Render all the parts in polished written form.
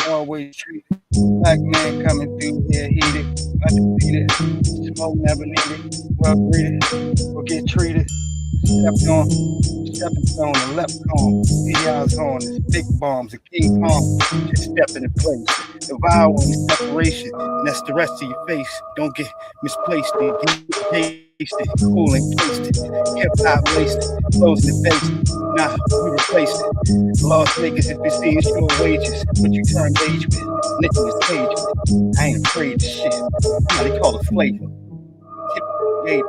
Always treated. Black man coming through here heated, undefeated. Smoke never needed. Well greeted, or get treated. Stepped on, stepping stone, a left cone. PI's on, it's big bombs, a king palm. Just stepping in place. Devouring separation, and that's the rest of your face. Don't get misplaced and get tasted, cool and tasted. Hip hop laced, closing the face. Nah, we replaced it. Lost niggas if you see short wages, but you turn age with. Nicholas Cage. I ain't afraid of shit. Now they call it flavor. Hip,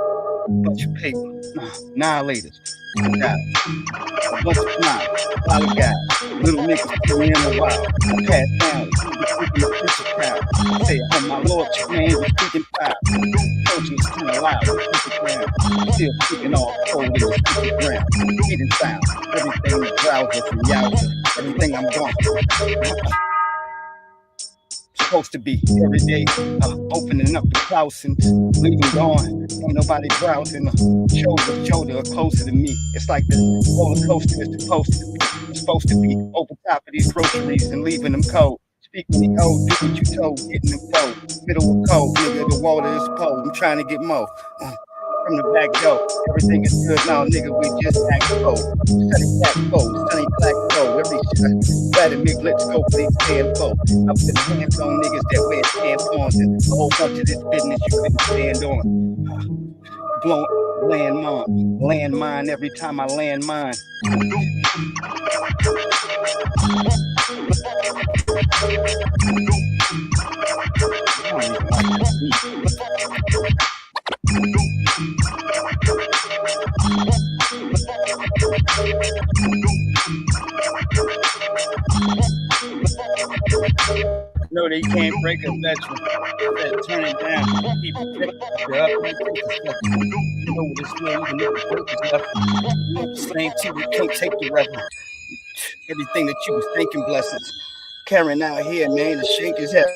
bunch of paper. Annihilators. God. A bunch of smiles. A lot of guys. Little niggas kill me in a while. I pass down. Speaking of Christian crowd. I say, oh my lord, your man was speaking fire. Told you it's kind of loud. Still speaking all cold in the speaking ground. Hidden sound. Everything the browser from Yowza. Everything I'm gone. Supposed to be every day, opening up the Clausens, leaving gone. Ain't nobody browsing, shoulder to shoulder or closer to me. It's like the roller coaster is supposed to be. It's supposed to be over top of these groceries and leaving them cold. Speaking the code, do what you told, getting them cold. Middle of cold, nigga, the water is cold. I'm trying to get more. From the back door, everything is good now, nigga. We just act cold. Sunny black cold, sunny black cold. Every shit, glad to make let's go for these damn cold. I put hands on niggas that wear tampons and a whole bunch of this business you couldn't stand on. Blowing landmine every time I land mine. No, they can't break a veteran. Turn it down. Keep it up. You know what it's mean. Even if the break is left. You know the same too. We can't take the reverend. Everything that you was thinking, blessings. Carrying out here, man, the shake is heavy.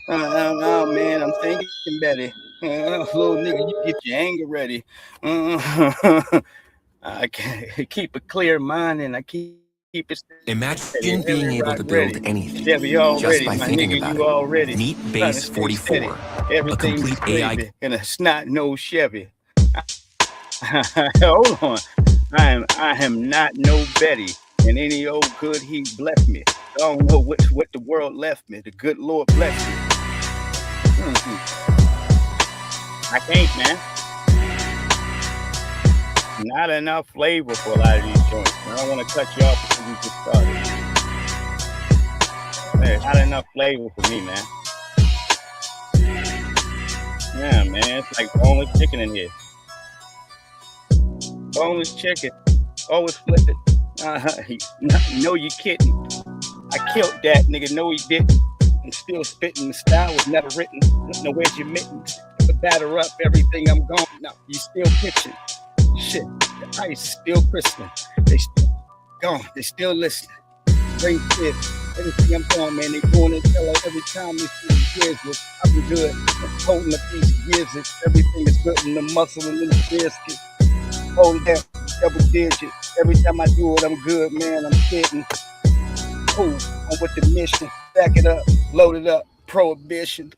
Oh, man, I'm thinking better. Little nigga, you get your anger ready. I keep a clear mind and I keep it. Imagine being able to build anything just by thinking about it. Meet Base 44, a complete AI. And a snot-nosed Chevy. Hold on. I am not no Betty. And any old good he blessed me. I don't know what the world left me. The good Lord bless me. I can't, man. Not enough flavor for a lot of these joints. I don't want to cut you off before we just started. There's not enough flavor for me, man. Yeah, man. It's like boneless chicken in here. Boneless chicken. Always flip it. No, you kidding. I killed that nigga. No, he didn't. I'm still spitting. The style was never written. No, where's your mittens? The batter up, everything I'm gone. No, you still pitching. Shit, the ice is still crystalline. They still gone. They still listening. Great shit. Everything I'm doing, man. They going and tell her every time they see the kids was I'm good. I'm holding a piece of gives it. Everything is good in the muscle and in the biscuit. Holding that double digit. Every time I do it, I'm good, man. I'm kidding. Cool. I'm with the mission. Back it up. Load it up. Prohibition.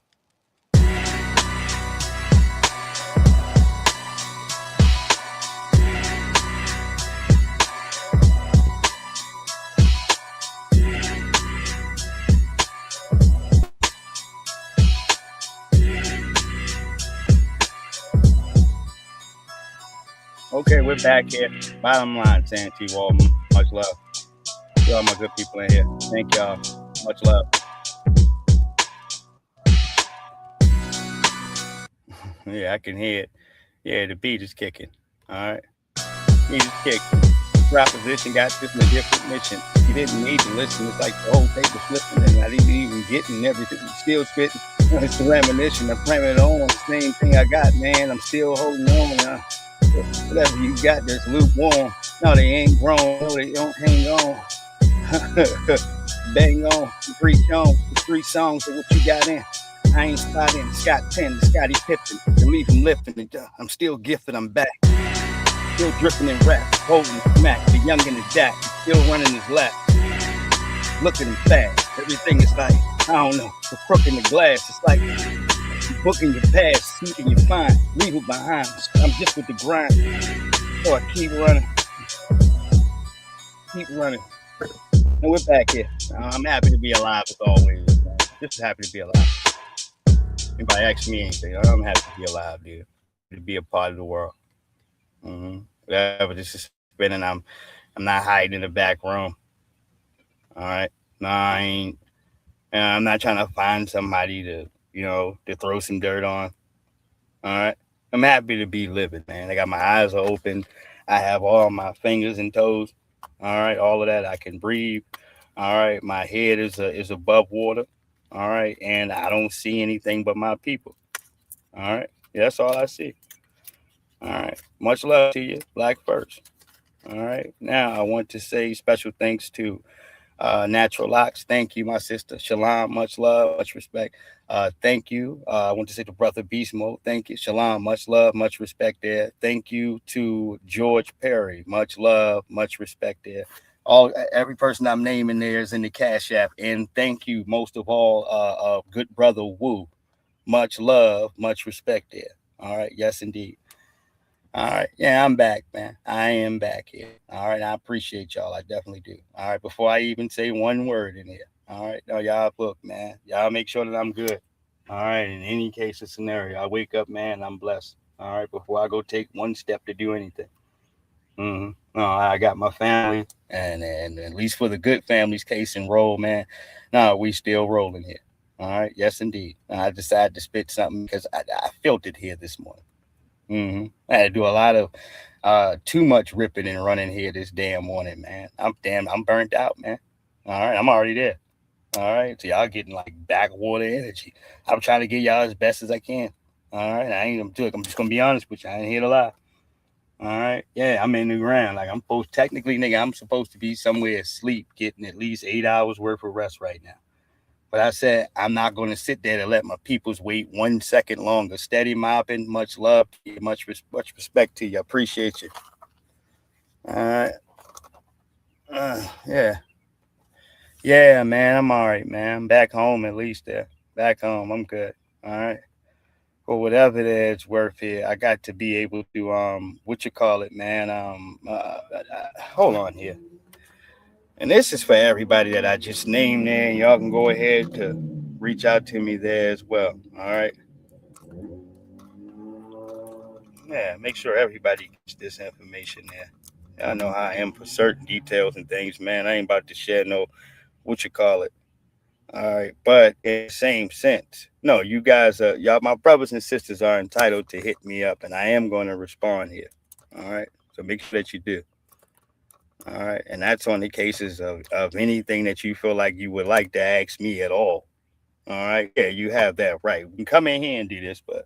Okay, we're back here. Bottom line, Santee Walton. Much love. Y'all my good people in here. Thank y'all. Much love. Yeah, I can hear it. Yeah, the beat is kicking. All right. Beat is kicking. Proposition got this in a different mission. You didn't need to listen. It's like the whole tape was flipping and I didn't even getting everything. Still spitting. It's the reminiscence. I'm framing it on. The same thing I got, man. I'm still holding on. Whatever you got that's lukewarm. No, they ain't grown. No, they don't hang on. Bang on. Preach on. The 3 songs of what you got in. I ain't spotting Scott Penn, Scottie Pippen. To leave him lifting. I'm still gifted. I'm back. Still dripping in rap. quoting smack. The young and the jack, still running his lap. Look at him fast. Everything is like, I don't know, the crook in the glass. It's like booking your past, sneaking your fine, leave it behind. I'm just with the grind. So I keep running, keep running. And we're back here. I'm happy to be alive as always, man. Just happy to be alive. Anybody ask me anything, I'm happy to be alive, dude. To be a part of the world. Whatever this is spinning, I'm not hiding in the back room. All right. No, I ain't. I'm not trying to find somebody to, to throw some dirt on. All right. I'm happy to be living, man. I got my eyes are open. I have all my fingers and toes. All right. All of that. I can breathe. All right. My head is above water. All right. And I don't see anything but my people. All right. Yeah, that's all I see. All right. Much love to you, Black First. All right. Now I want to say special thanks to Natural Locks. Thank you, my sister. Shalom, much love, much respect. Thank you. I want to say to Brother Beast Mode, thank you. Shalom, much love, much respect there. Thank you to George Perry. Much love, much respect there. Every person I'm naming there is in the Cash App. And thank you most of all, good brother Wu. Much love, much respect there. All right. Yes, indeed. All right. Yeah, I'm back, man. I am back here. All right. I appreciate y'all. I definitely do. All right. Before I even say one word in here. All right. Now, y'all, look, man. Y'all make sure that I'm good. All right. In any case of scenario, I wake up, man, I'm blessed. All right. Before I go take one step to do anything. No, I got my family, and at least for the good families case and roll, man. No, we still rolling here. All right. Yes, indeed. I decided to spit something because I felt it here this morning. I had to do a lot of too much ripping and running here this damn morning, man. I'm burnt out, man. All right, I'm already there. All right, so y'all getting like backwater energy. I'm trying to get y'all as best as I can. All right, I ain't gonna do it. I'm just gonna be honest with you. I ain't here to lie. All right, yeah, I'm in the ground. Like I'm supposed, technically, nigga, I'm supposed to be somewhere asleep, getting at least 8 hours worth of rest right now. But I said, I'm not going to sit there to let my peoples wait 1 second longer. Steady mopping. Much love to you. Much respect to you. I appreciate you. All right. Yeah. Yeah, man. I'm all right, man. I'm back home at least there. Back home. I'm good. All right. For whatever it's worth here, I got to be able to, what you call it, man? Hold on here. And this is for everybody that I just named there. Y'all can go ahead to reach out to me there as well. All right. Yeah, make sure everybody gets this information there. Y'all know how I am for certain details and things, man. I ain't about to share no what you call it. All right, but in the same sense, no, you guys are y'all, my brothers and sisters are entitled to hit me up, and I am going to respond here. All right, so make sure that you do. All right, and that's on the cases of anything that you feel like you would like to ask me at all. All right, yeah, you have that right. We can come in here and do this, but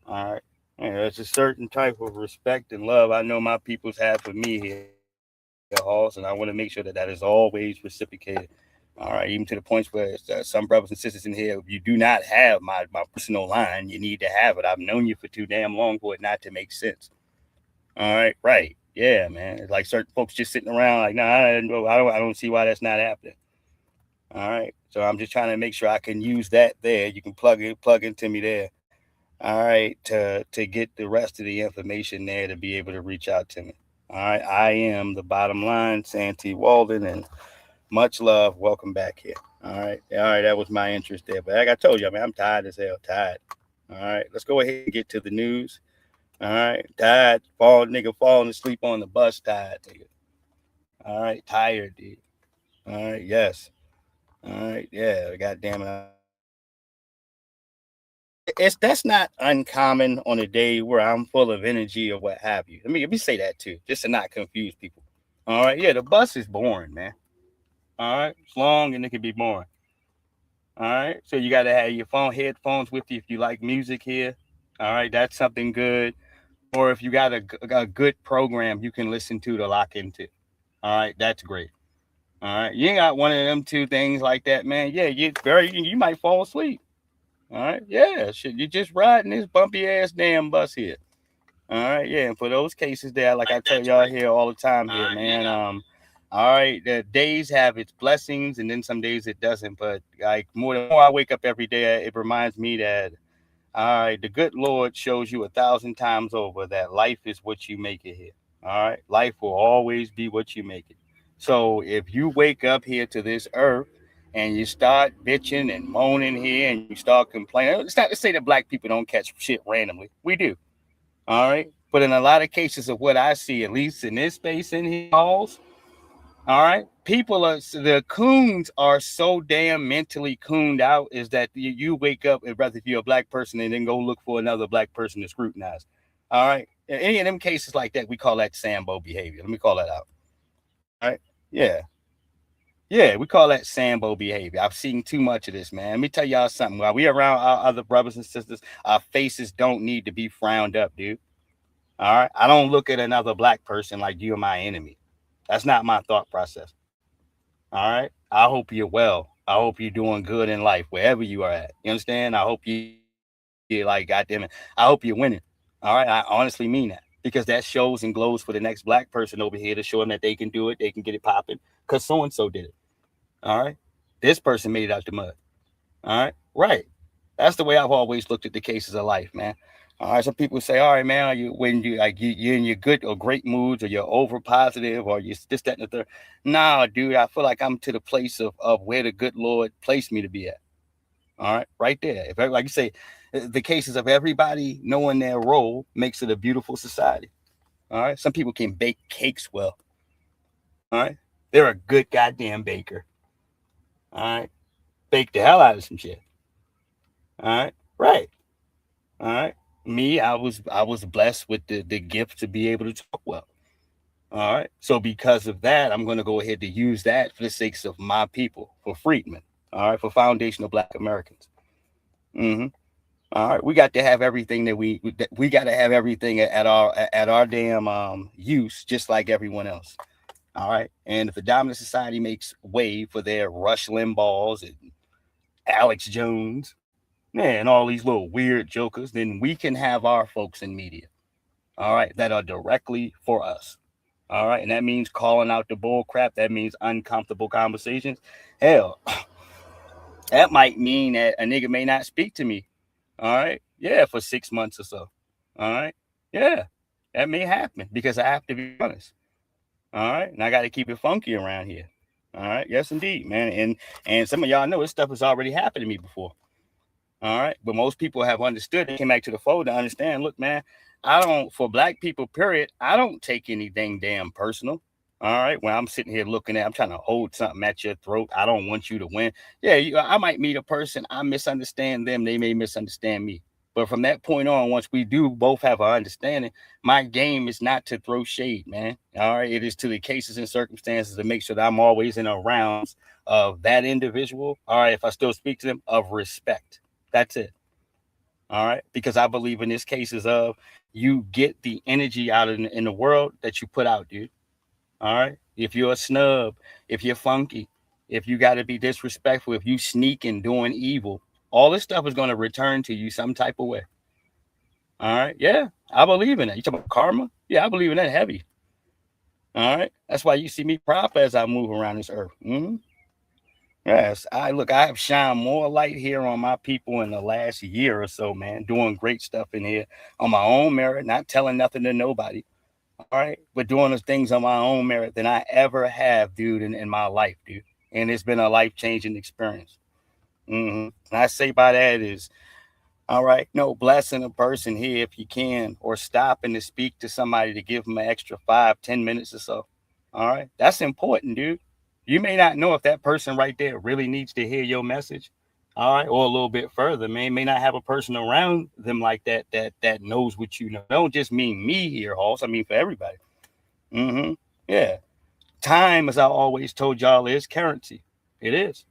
all right. Yeah, there's a certain type of respect and love I know my peoples have for me here, Halls, and I want to make sure that that is always reciprocated. All right, even to the points where some brothers and sisters in here, if you do not have my personal line, you need to have it. I've known you for too damn long for it not to make sense. All right, right. Yeah, man. It's like certain folks just sitting around like, nah, I don't see why that's not happening. All right. So I'm just trying to make sure I can use that there. You can plug into me there. All right, to get the rest of the information there to be able to reach out to me. All right, I am the bottom line, Santee Walden, and much love. Welcome back here. All right, that was my interest there. But like I told you, I mean, I'm tired as hell, tired. All right, let's go ahead and get to the news. All right, tired, falling asleep on the bus, tired, nigga. All right, tired, dude. All right, yes. All right, yeah, goddamn it. That's not uncommon on a day where I'm full of energy or what have you. Let me say that too, just to not confuse people. All right, yeah, the bus is boring, man. All right, it's long and it can be boring. All right, so you got to have your headphones with you if you like music here. All right, that's something good. Or if you got a good program you can listen to lock into. All right, that's great. All right, you ain't got one of them two things like that, man. Yeah, you might fall asleep. All right, yeah, shit, you just riding this bumpy ass damn bus here. All right, yeah. And for those cases there, like I tell y'all here all the time here, man. All right, the days have its blessings, and then some days it doesn't. But like the more I wake up every day, it reminds me that all right, the good Lord shows you 1,000 times over that life is what you make it here. All right, life will always be what you make it. So if you wake up here to this earth and you start bitching and moaning here and you start complaining, it's not to say that black people don't catch shit randomly. We do. All right. But in a lot of cases of what I see, at least in this space in here, halls, all right, people are the coons are so damn mentally cooned out is that you wake up and rather if you're a black person and then go look for another black person to scrutinize. All right. In any of them cases like that, we call that Sambo behavior. Let me call that out. All right. Yeah. Yeah, we call that Sambo behavior. I've seen too much of this, man. Let me tell y'all something. While we around our other brothers and sisters, our faces don't need to be frowned up, dude. All right. I don't look at another black person like you're my enemy. That's not my thought process. All right. I hope you're well. I hope you're doing good in life, wherever you are at. You understand? I hope you like, goddamn it. I hope you're winning. All right. I honestly mean that because that shows and glows for the next black person over here to show them that they can do it, they can get it popping because so and so did it. All right. This person made it out the mud. All right. Right. That's the way I've always looked at the cases of life, man. All right. Some people say, all right, man, are you when you like you're in your good or great moods or you're over positive or you this, that, and the third. Nah, dude, I feel like I'm to the place of where the good Lord placed me to be at. All right, right there. If like you say, the cases of everybody knowing their role makes it a beautiful society. All right. Some people can bake cakes well. All right. They're a good goddamn baker. All right. Bake the hell out of some shit. All right. Right. All right. Me, I was blessed with the gift to be able to talk well. All right. So because of that, I'm gonna go ahead to use that for the sakes of my people, for freedmen. All right, for foundational black Americans. Mm-hmm. All right. We got to have everything that we got to have everything at our damn use, just like everyone else. All right. And if the dominant society makes way for their Rush Limbaughs and Alex Jones, and all these little weird jokers, then we can have our folks in media, all right, that are directly for us. All right. And that means calling out the bull crap. That means uncomfortable conversations. Hell, that might mean that a nigga may not speak to me. All right. Yeah, for 6 months or so. All right. Yeah. That may happen because I have to be honest. All right. And I got to keep it funky around here. All right. Yes, indeed, man. And some of y'all know this stuff has already happened to me before. All right. But most people have understood. They came back to the fold to understand. Look, man, for black people, period, I don't take anything damn personal. All right. When I'm sitting here looking I'm trying to hold something at your throat. I don't want you to win. Yeah. I might meet a person. I misunderstand them. They may misunderstand me. But from that point on, once we do both have an understanding, my game is not to throw shade, man. All right. It is to the cases and circumstances to make sure that I'm always in a rounds of that individual. All right. If I still speak to them, of respect. That's it. All right. Because I believe in this cases of you get the energy out in the world that you put out, dude. All right. If you're a snub, if you're funky, if you got to be disrespectful, if you sneaking doing evil, all this stuff is going to return to you some type of way. All right. Yeah. I believe in that. You talk about karma? Yeah. I believe in that heavy. All right. That's why you see me prop as I move around this earth. Mm-hmm. Yes, I have shined more light here on my people in the last year or so, man, doing great stuff in here on my own merit, not telling nothing to nobody. All right. But doing those things on my own merit than I ever have, dude, in my life, dude. And it's been a life changing experience. And I say by that is, all right, no, blessing a person here if you can, or stopping to speak to somebody to give them an extra 5, 10 minutes or so. All right. That's important, dude. You may not know if that person right there really needs to hear your message. All right. Or a little bit further, man, may not have a person around them like that knows what you know. Don't just mean me here, Hoss. I mean for everybody. Yeah. Time, as I always told y'all, is currency. It is.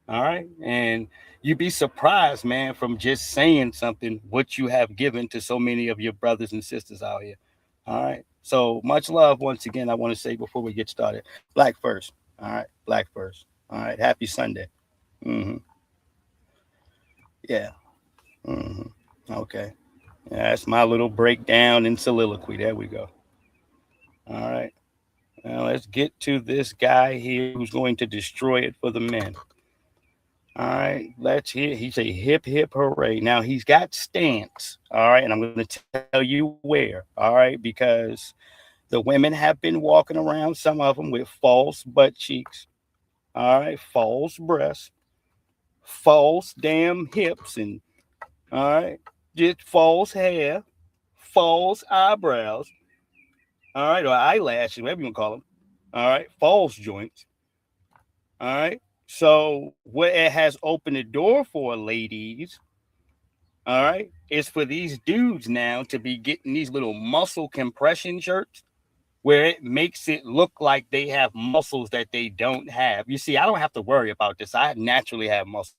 All right. And you'd be surprised, man, from just saying something, what you have given to so many of your brothers and sisters out here. All right. So much love once again. I want to say before we get started, black first. All right. Black first. All right. Happy Sunday. Mm-hmm. Yeah. Mm-hmm. Okay. That's my little breakdown in soliloquy. There we go. All right. Now let's get to this guy here who's going to destroy it for the men. All right, let's hear. He's a hip hip hooray. Now he's got stance. All right, and I'm going to tell you where. All right, because the women have been walking around, some of them with false butt cheeks. All right, false breasts, false damn hips, and all right, just false hair, false eyebrows. All right, or eyelashes, whatever you want to call them. All right, false joints. All right. So what it has opened the door for, ladies, all right, is for these dudes now to be getting these little muscle compression shirts where it makes it look like they have muscles that they don't have. You see, I don't have to worry about this. I naturally have muscle.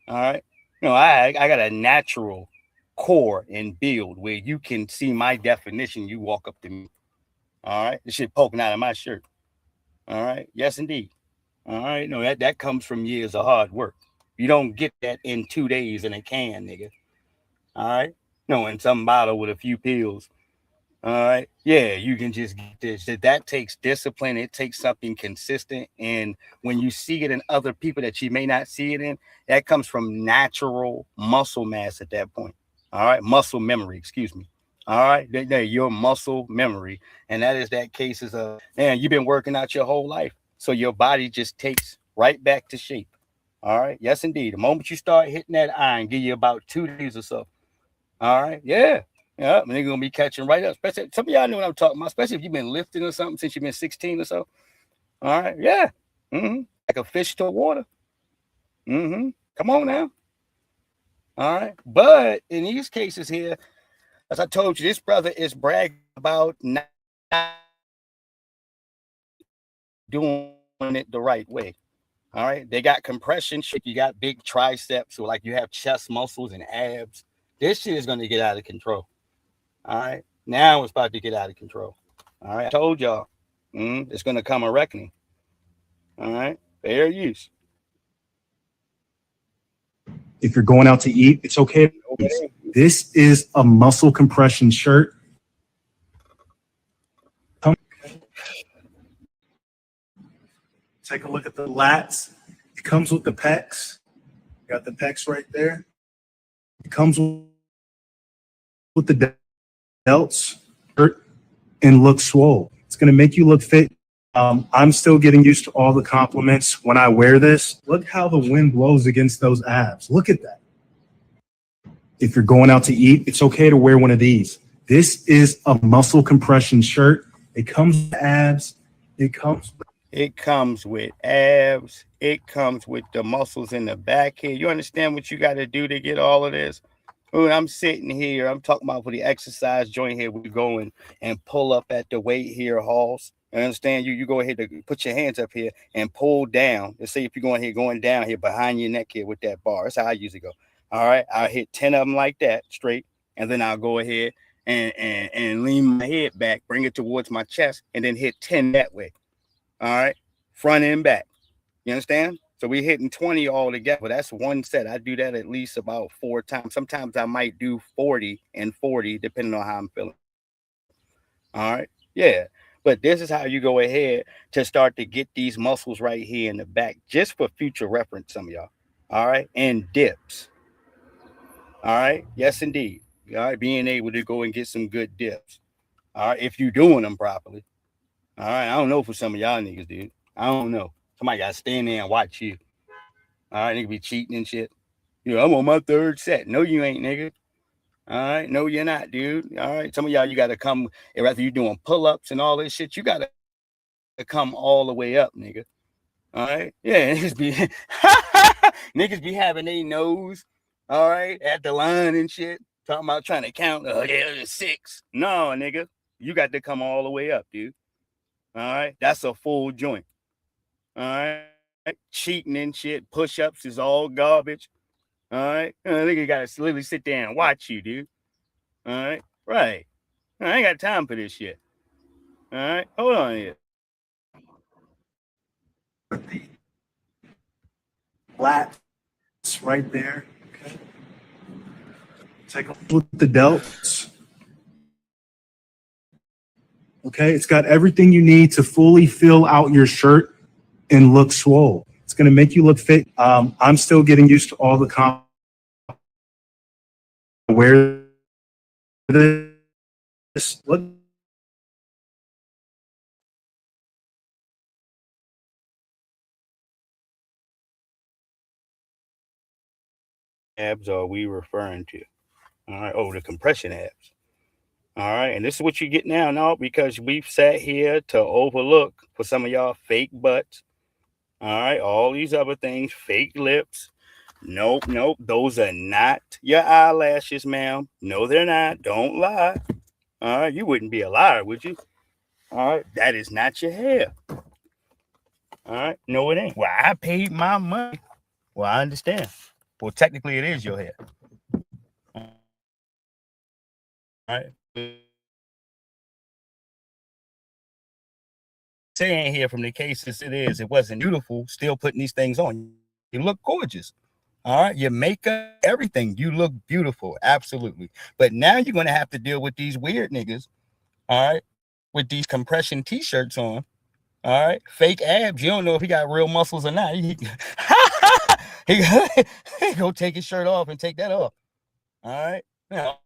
All right. I got a natural core and build where you can see my definition. You walk up to me. All right. This shit poking out of my shirt. All right. Yes, indeed. All right. No, that comes from years of hard work. You don't get that in 2 days in a can, nigga. All right. No, in some bottle with a few pills. All right. Yeah, you can just get this. That takes discipline. It takes something consistent. And when you see it in other people that you may not see it in, that comes from natural muscle mass at that point. All right. Muscle memory, excuse me. All right. Your muscle memory. And that is that cases of, man, you've been working out your whole life. So your body just takes right back to shape. All right. Yes, indeed. The moment you start hitting that iron, give you about 2 days or so. All right. Yeah. Yeah. And they're going to be catching right up. Especially some of y'all know what I'm talking about, especially if you've been lifting or something since you've been 16 or so. All right. Yeah. Like a fish to water. Come on now. All right. But in these cases here, as I told you, this brother is bragging about not doing it the right way. All right. They got compression shit. You got big triceps, or like you have chest muscles and abs. This shit is going to get out of control. All right. Now it's about to get out of control. All right. I told y'all. It's going to come a reckoning. All right. Fair use. If you're going out to eat, it's okay. This is a muscle compression shirt. Take a look at the lats. It comes with the pecs. Got the pecs right there. It comes with the delts and look swole. It's going to make you look fit. I'm still getting used to all the compliments when I wear this. Look how the wind blows against those abs. Look at that. If you're going out to eat, it's okay to wear one of these. This is a muscle compression shirt. It comes with abs. It comes with abs. It comes with the muscles in the back here. You understand what you got to do to get all of this? When I'm sitting here, I'm talking about for the exercise joint here, we go and pull up at the weight here, Halls. You understand? You go ahead and put your hands up here and pull down. Let's say if you're going down here behind your neck here with that bar. That's how I usually go. All right. I'll hit 10 of them like that straight. And then I'll go ahead and lean my head back, bring it towards my chest, and then hit 10 that way. All right. Front and back. You understand? So we're hitting 20 all together. That's one set. I do that at least about 4 times. Sometimes I might do 40 and 40, depending on how I'm feeling. All right. Yeah. But this is how you go ahead to start to get these muscles right here in the back, just for future reference, some of y'all. All right. And dips. All right. Yes, indeed. All right. Being able to go and get some good dips. All right. If you're doing them properly. All right. I don't know for some of y'all niggas, dude. I don't know. Somebody got to stand there and watch you. All right. Nigga be cheating and shit. I'm on my third set. No, you ain't, nigga. All right. No, you're not, dude. All right. Some of y'all, you got to come, after you're doing pull ups and all this shit, you got to come all the way up, nigga. All right. Yeah. Niggas be having a nose, all right, at the line and shit. Talking about trying to count. Oh, yeah, 6. No, nigga. You got to come all the way up, dude. All right. That's a full joint. All right. Cheating and shit. Push ups is all garbage. All right. Nigga got to literally sit there and watch you, dude. All right. Right. I ain't got time for this shit. All right. Hold on here. Lats right there. Okay. Take a look with the delts. Okay, it's got everything you need to fully fill out your shirt and look swole. It's going to make you look fit. I'm still getting used to all the wear this. Look. Abs are we referring to? All right. Oh, the compression abs. All right. And this is what you get now, because we've sat here to overlook for some of y'all fake butts. All right. All these other things, fake lips. Nope, nope. Those are not your eyelashes, ma'am. No, they're not. Don't lie. All right. You wouldn't be a liar, would you? All right. That is not your hair. All right. No, it ain't. Well, I paid my money. Well, I understand. Well, technically, it is your hair. All right. Saying here from the cases it is, it wasn't beautiful, still putting these things on. You look gorgeous. All right. Your makeup, everything. You look beautiful. Absolutely. But now you're going to have to deal with these weird niggas. All right. With these compression t-shirts on. All right. Fake abs. You don't know if he got real muscles or not. He go take his shirt off and take that off. All right. Now,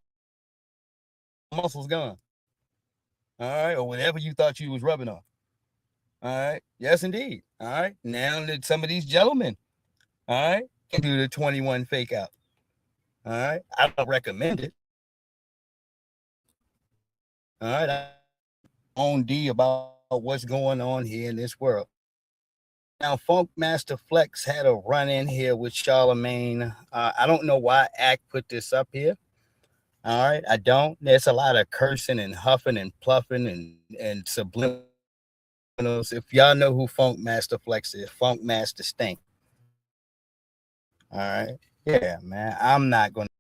muscles gone. All right. Or whatever you thought you was rubbing on. All right. Yes, indeed. All right. Now that some of these gentlemen, all right, can do the 21 fake out. All right. I don't recommend it. All right. I on D about what's going on here in this world. Now, Funk Master Flex had a run in here with Charlemagne. I don't know why Act put this up here. All right. I don't. There's a lot of cursing and huffing and pluffing and subliminals. If y'all know who Funk Master Flex is, Funk Master Stink. All right. Yeah, man. I'm not going to.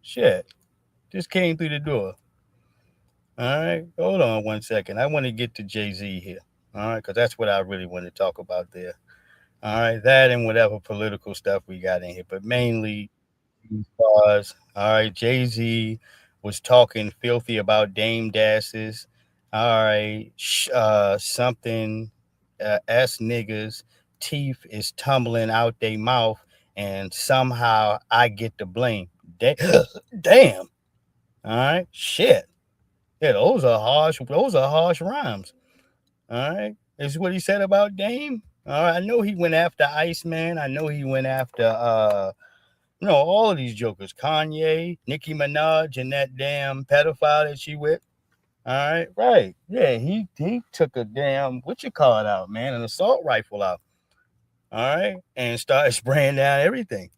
Shit. Just came through the door. All right. Hold on 1 second. I want to get to Jay-Z here. All right. Because that's what I really want to talk about there. All right. That and whatever political stuff we got in here. But mainly, bars. All right. Jay-Z was talking filthy about Dame Dasses. All right. Something. S niggas. Teeth is tumbling out their mouth. And somehow I get the blame. Damn. All right. Shit. Yeah, those are harsh. Those are harsh rhymes. All right, this is what he said about Dame. All right, I know he went after Iceman. I know he went after all of these jokers, Kanye, Nicki Minaj, and that damn pedophile that she with. All right, right, yeah, he took a damn what you call it out, man, an assault rifle out. All right, and started spraying down everything.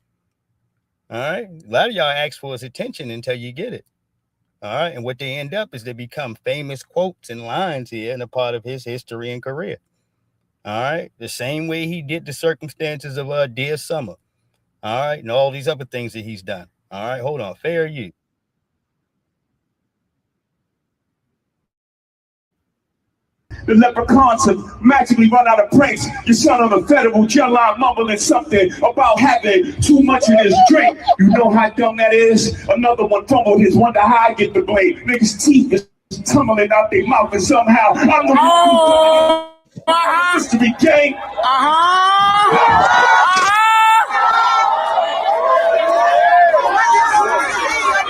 All right, a lot of y'all ask for his attention until you get it. All right. And what they end up is they become famous quotes and lines here and a part of his history and career. All right. The same way he did the circumstances of Dear Summer. All right. And all these other things that he's done. All right. Hold on. Fair you. The leprechauns have magically run out of pranks. Your son on the federal jail line mumbling something about having too much of this drink. You know how dumb that is? Another one fumbled his, wonder how I get the blame. Niggas' teeth is tumbling out their mouth and somehow I'm the one history gang.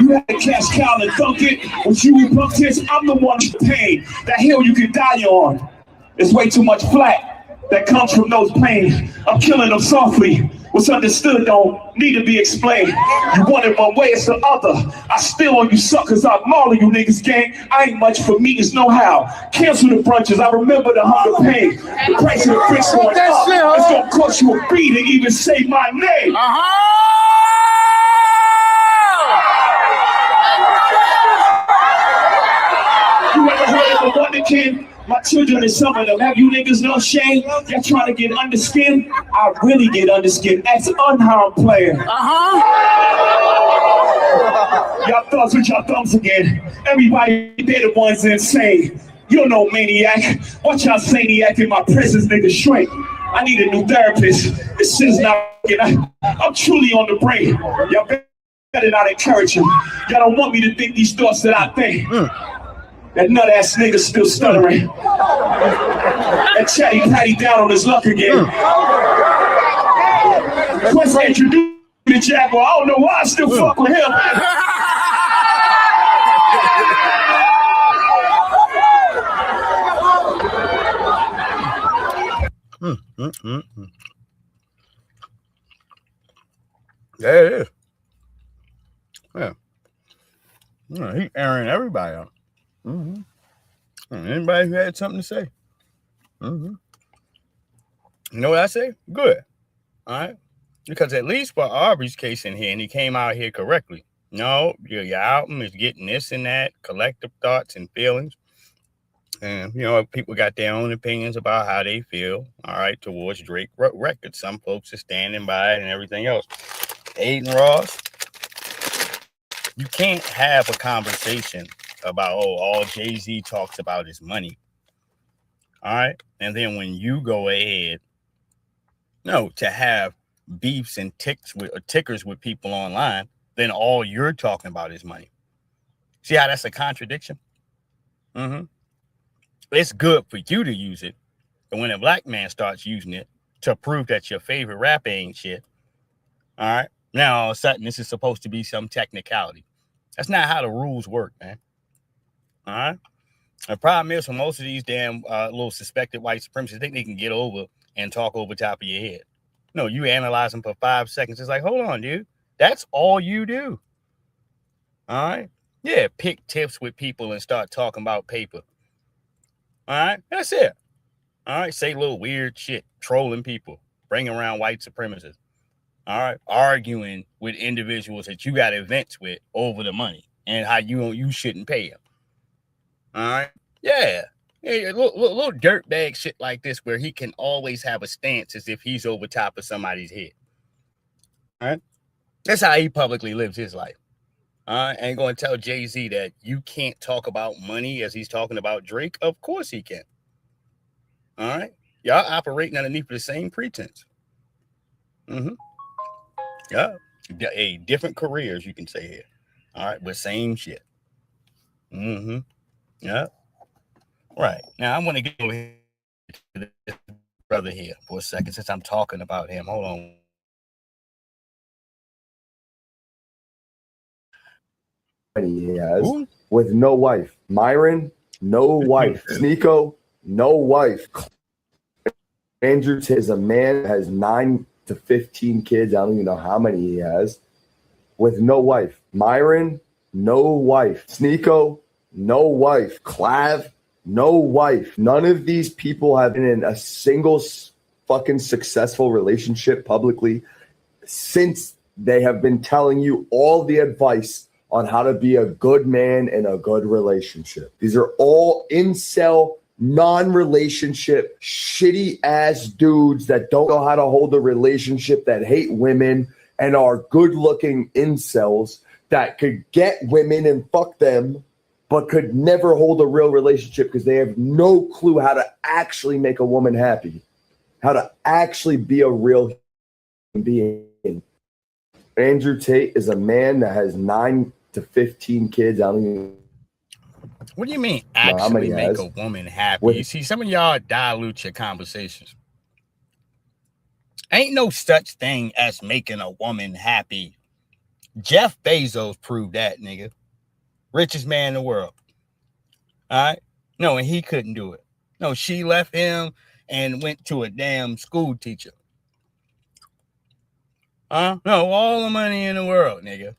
You had to cash cow and thunk it. When you rebunked this, I'm the one who's pain. That hill you can die on. It's way too much flat that comes from those pains. I'm killing them softly. What's understood don't need to be explained. You want it one way, it's the other. I still on you suckers, I maul you niggas gang. I ain't much for me, it's no how. Cancel the brunches, I remember the hunger pain. The price of the bricks going up. It's gonna cost you a beat to even say my name. You ever heard of a wonderkin? My children is some of them. Have you niggas no shame? Y'all trying to get underskin? I really get underskin. That's unharmed player. Y'all thugs with y'all thumbs again. Everybody, they're the ones insane. You're no maniac. Watch y'all maniac in my presence, nigga shrink. I need a new therapist. This shit's not working. I'm truly on the brain. Y'all better not encourage him. Y'all don't want me to think these thoughts that I think. That nut-ass nigga still stuttering. That chatty patty down on his luck again. Quest introduced me to Jaguar. I don't know why I still fuck with him. There it is. Yeah. He's airing everybody out. Anybody who had something to say. You know what I say? Good. All right. Because at least for Aubrey's case in here, and he came out here correctly. No, your album is getting this and that, collective thoughts and feelings. And, you know, people got their own opinions about how they feel, all right, towards Drake records. Some folks are standing by it and everything else. Aiden Ross, you can't have a conversation about, oh, all Jay-Z talks about is money. All right. And then when you go ahead, to have beefs and tickers with people online, then all you're talking about is money. See how that's a contradiction? It's good for you to use it. But when a black man starts using it to prove that your favorite rapper ain't shit, all right, now all of a sudden this is supposed to be some technicality. That's not how the rules work, man. All right. The problem is for most of these damn little suspected white supremacists, think they can get over and talk over top of your head. No, you analyze them for 5 seconds. It's like, hold on, dude. That's all you do. All right. Yeah. Pick tips with people and start talking about paper. All right. That's it. All right. Say little weird shit, trolling people, bringing around white supremacists. All right. Arguing with individuals that you got events with over the money and how you shouldn't pay them. All right. Yeah. Little dirtbag shit like this where he can always have a stance as if he's over top of somebody's head. All right. That's how he publicly lives his life. Ain't going to tell Jay-Z that you can't talk about money as he's talking about Drake. Of course he can. All right. Y'all operating underneath the same pretense. Yeah. Different careers, you can say here. All right. But same shit. Yeah. Right. Now, I want to get over here to this brother here for a second since I'm talking about him. Hold on. He has with no wife. Myron, no wife. Sneeko, no wife. Andrew is a man, has 9 to 15 kids. I don't even know how many he has. With no wife. Myron, no wife. Sneeko, no wife. Clav, no wife. None of these people have been in a single fucking successful relationship publicly since they have been telling you all the advice on how to be a good man in a good relationship. These are all incel, non-relationship, shitty-ass dudes that don't know how to hold a relationship, that hate women, and are good-looking incels that could get women and fuck them but could never hold a real relationship because they have no clue how to actually make a woman happy, how to actually be a real human being. Andrew Tate is a man that has 9 to 15 kids. I don't even. What do you mean actually make a woman happy? You see, some of y'all dilute your conversations. Ain't no such thing as making a woman happy. Jeff Bezos proved that, nigga. Richest man in the world. All right? No, and he couldn't do it. No, she left him and went to a damn school teacher. No, all the money in the world, nigga.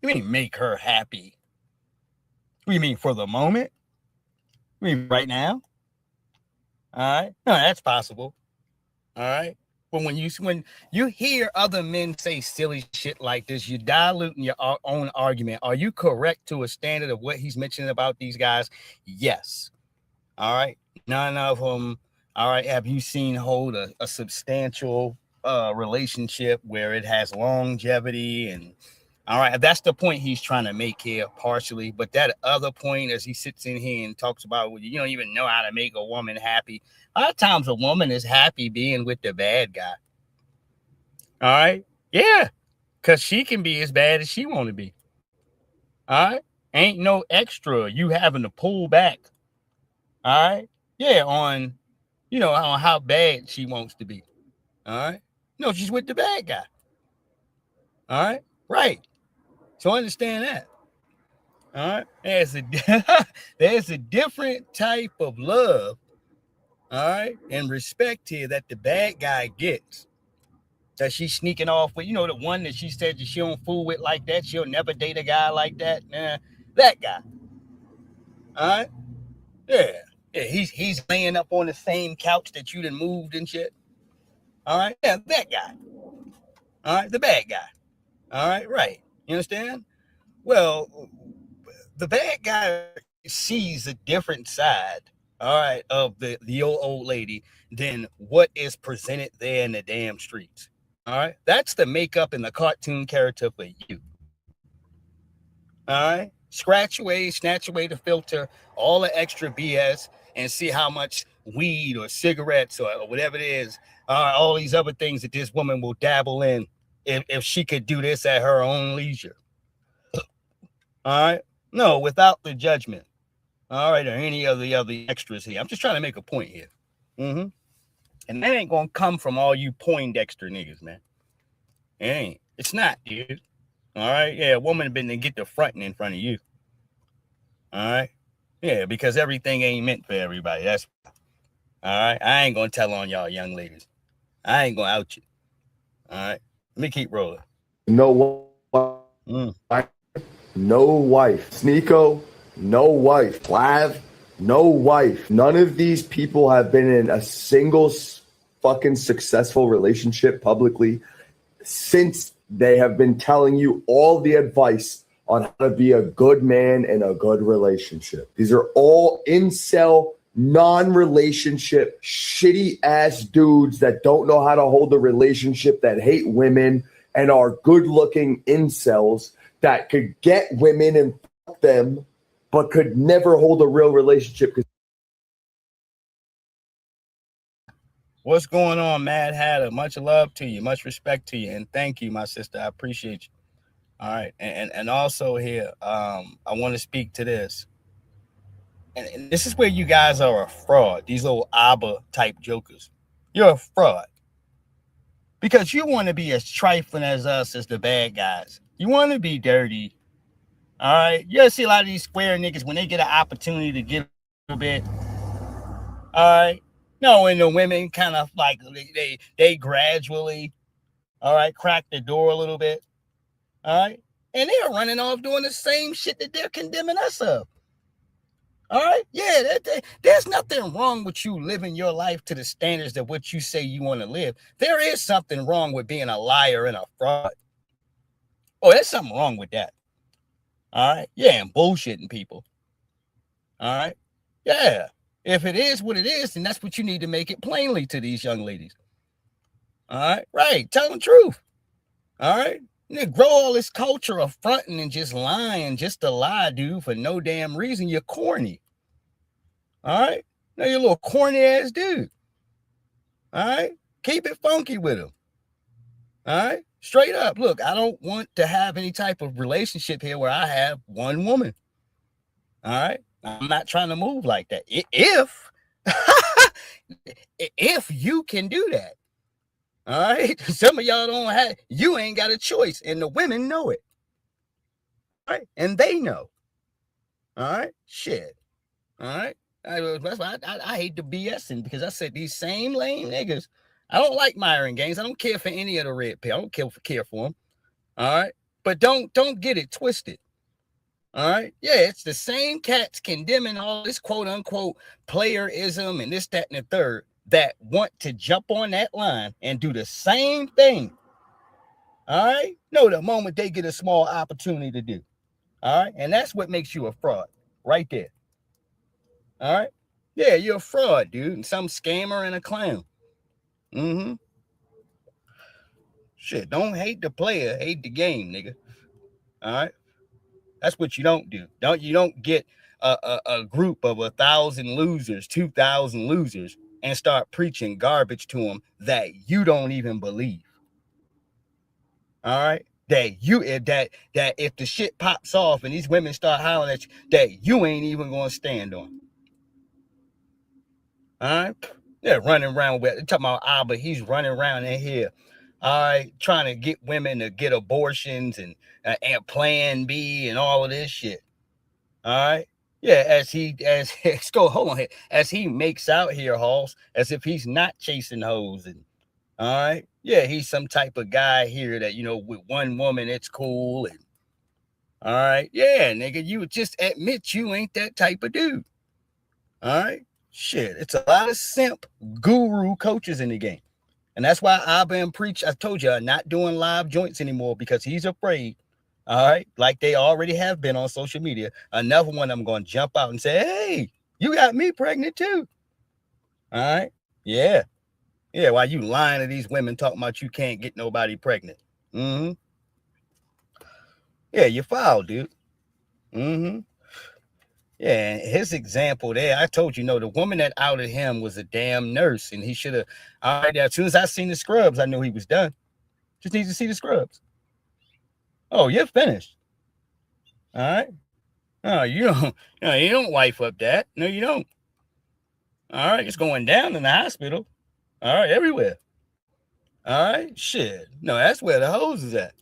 You mean make her happy? What do you mean for the moment? You mean right now? All right? No, that's possible. All right? But when you hear other men say silly shit like this, you're diluting your own argument. Are you correct to a standard of what he's mentioning about these guys? Yes. All right. None of them. All right. Have you seen hold a substantial relationship where it has longevity? And all right, that's the point he's trying to make here partially. But that other point, as he sits in here and talks about, well, you don't even know how to make a woman happy. A lot of times a woman is happy being with the bad guy. All right. Yeah. Because she can be as bad as she want to be. All right. Ain't no extra you having to pull back. All right. Yeah. On how bad she wants to be. All right. No, she's with the bad guy. All right. Right. So understand that. All right. There's a different type of love. All right. And respect here that the bad guy gets. That she's sneaking off with, the one that she said that she don't fool with like that. She'll never date a guy like that. That guy. All right. Yeah. Yeah. He's laying up on the same couch that you done moved and shit. All right. Yeah. That guy. All right. The bad guy. All right. Right. You understand? Well, the bad guy sees a different side, all right, of the old lady than what is presented there in the damn streets. All right. That's the makeup and the cartoon character for you. All right. Scratch away, snatch away the filter, all the extra BS, and see how much weed or cigarettes or whatever it is, all these other things that this woman will dabble in if she could do this at her own leisure. All right. No, without the judgment. All right. Or any of the other extras here. I'm just trying to make a point here. Mm-hmm. And that ain't going to come from all you Poindexter niggas, man. It ain't. It's not, dude. All right. Yeah. A woman been to get the fronting in front of you. All right. Yeah. Because everything ain't meant for everybody. That's all right. I ain't going to tell on y'all young ladies. I ain't going to out you. All right. Let me keep rolling. No wife. Sneeko, no wife. Lav, no wife. None of these people have been in a single fucking successful relationship publicly since they have been telling you all the advice on how to be a good man in a good relationship. These are all incel, non-relationship, shitty ass dudes that don't know how to hold a relationship, that hate women and are good-looking incels that could get women and fuck them, but could never hold a real relationship. What's going on, Mad Hatter? Much love to you, much respect to you, and thank you, my sister. I appreciate you. All right, and also here, I want to speak to this, and this is where you guys are a fraud. These little ABBA type jokers, you're a fraud because you want to be as trifling as us as the bad guys. You want to be dirty. All right. You see a lot of these square niggas when they get an opportunity to give a little bit. All right. No, and the women kind of like they gradually, all right, crack the door a little bit. All right. And they're running off doing the same shit that they're condemning us of. All right. Yeah. There's nothing wrong with you living your life to the standards of what you say you want to live. There is something wrong with being a liar and a fraud. Oh, there's something wrong with that. All right. Yeah. And bullshitting people. All right. Yeah. If it is what it is, then that's what you need to make it plainly to these young ladies. All right. Right. Tell them the truth. All right. They grow all this culture of fronting and just lying, just to lie, dude, for no damn reason. You're corny. All right? Now you're a little corny ass dude. All right? Keep it funky with him. All right? Straight up. Look, I don't want to have any type of relationship here where I have one woman. All right? I'm not trying to move like that. If you can do that. All right? Some of y'all don't have, you ain't got a choice, and the women know it. All right? And they know. All right? Shit. All right? That's why I hate the BSing, because I said these same lame niggas, I don't like Myron Gaines. I don't care for any of the red pill. I don't care for them. All right? But don't get it twisted. All right? Yeah, it's the same cats condemning all this quote-unquote playerism and this, that, and the third that want to jump on that line and do the same thing. All right? No, the moment they get a small opportunity to do. All right? And that's what makes you a fraud right there. All right? Yeah, you're a fraud, dude. And some scammer and a clown. Mm-hmm. Shit, don't hate the player, hate the game, nigga. All right? That's what you don't do. You don't get a group of 1,000 losers, 2,000 losers, and start preaching garbage to them that you don't even believe. All right? That if the shit pops off and these women start hollering at you, that you ain't even gonna stand on. All right? They're running around with, talking about but he's running around in here. All right, trying to get women to get abortions and Plan B and all of this shit. All right, yeah, hold on here, as he makes out here, Halls, as if he's not chasing hoes, and all right, yeah, he's some type of guy here that, you know, with one woman it's cool, and all right, yeah, nigga, you would just admit you ain't that type of dude. All right, shit, it's a lot of simp guru coaches in the game. And that's why I've been I told you, I'm not doing live joints anymore, because he's afraid, all right, like they already have been on social media. Another one, I'm going to jump out and say, hey, you got me pregnant too. All right, yeah. Yeah, while you lying to these women talking about you can't get nobody pregnant. Mm-hmm. Yeah, you foul, dude. Mm-hmm. Yeah, his example there, I told you, the woman that outed him was a damn nurse, and he should have. All right, as soon as I seen the scrubs, I knew he was done. Just need to see the scrubs. Oh, you're finished. All right. Oh, you don't wife up that. No, you don't. All right, it's going down in the hospital. All right, everywhere. All right, shit. No, that's where the hose is at.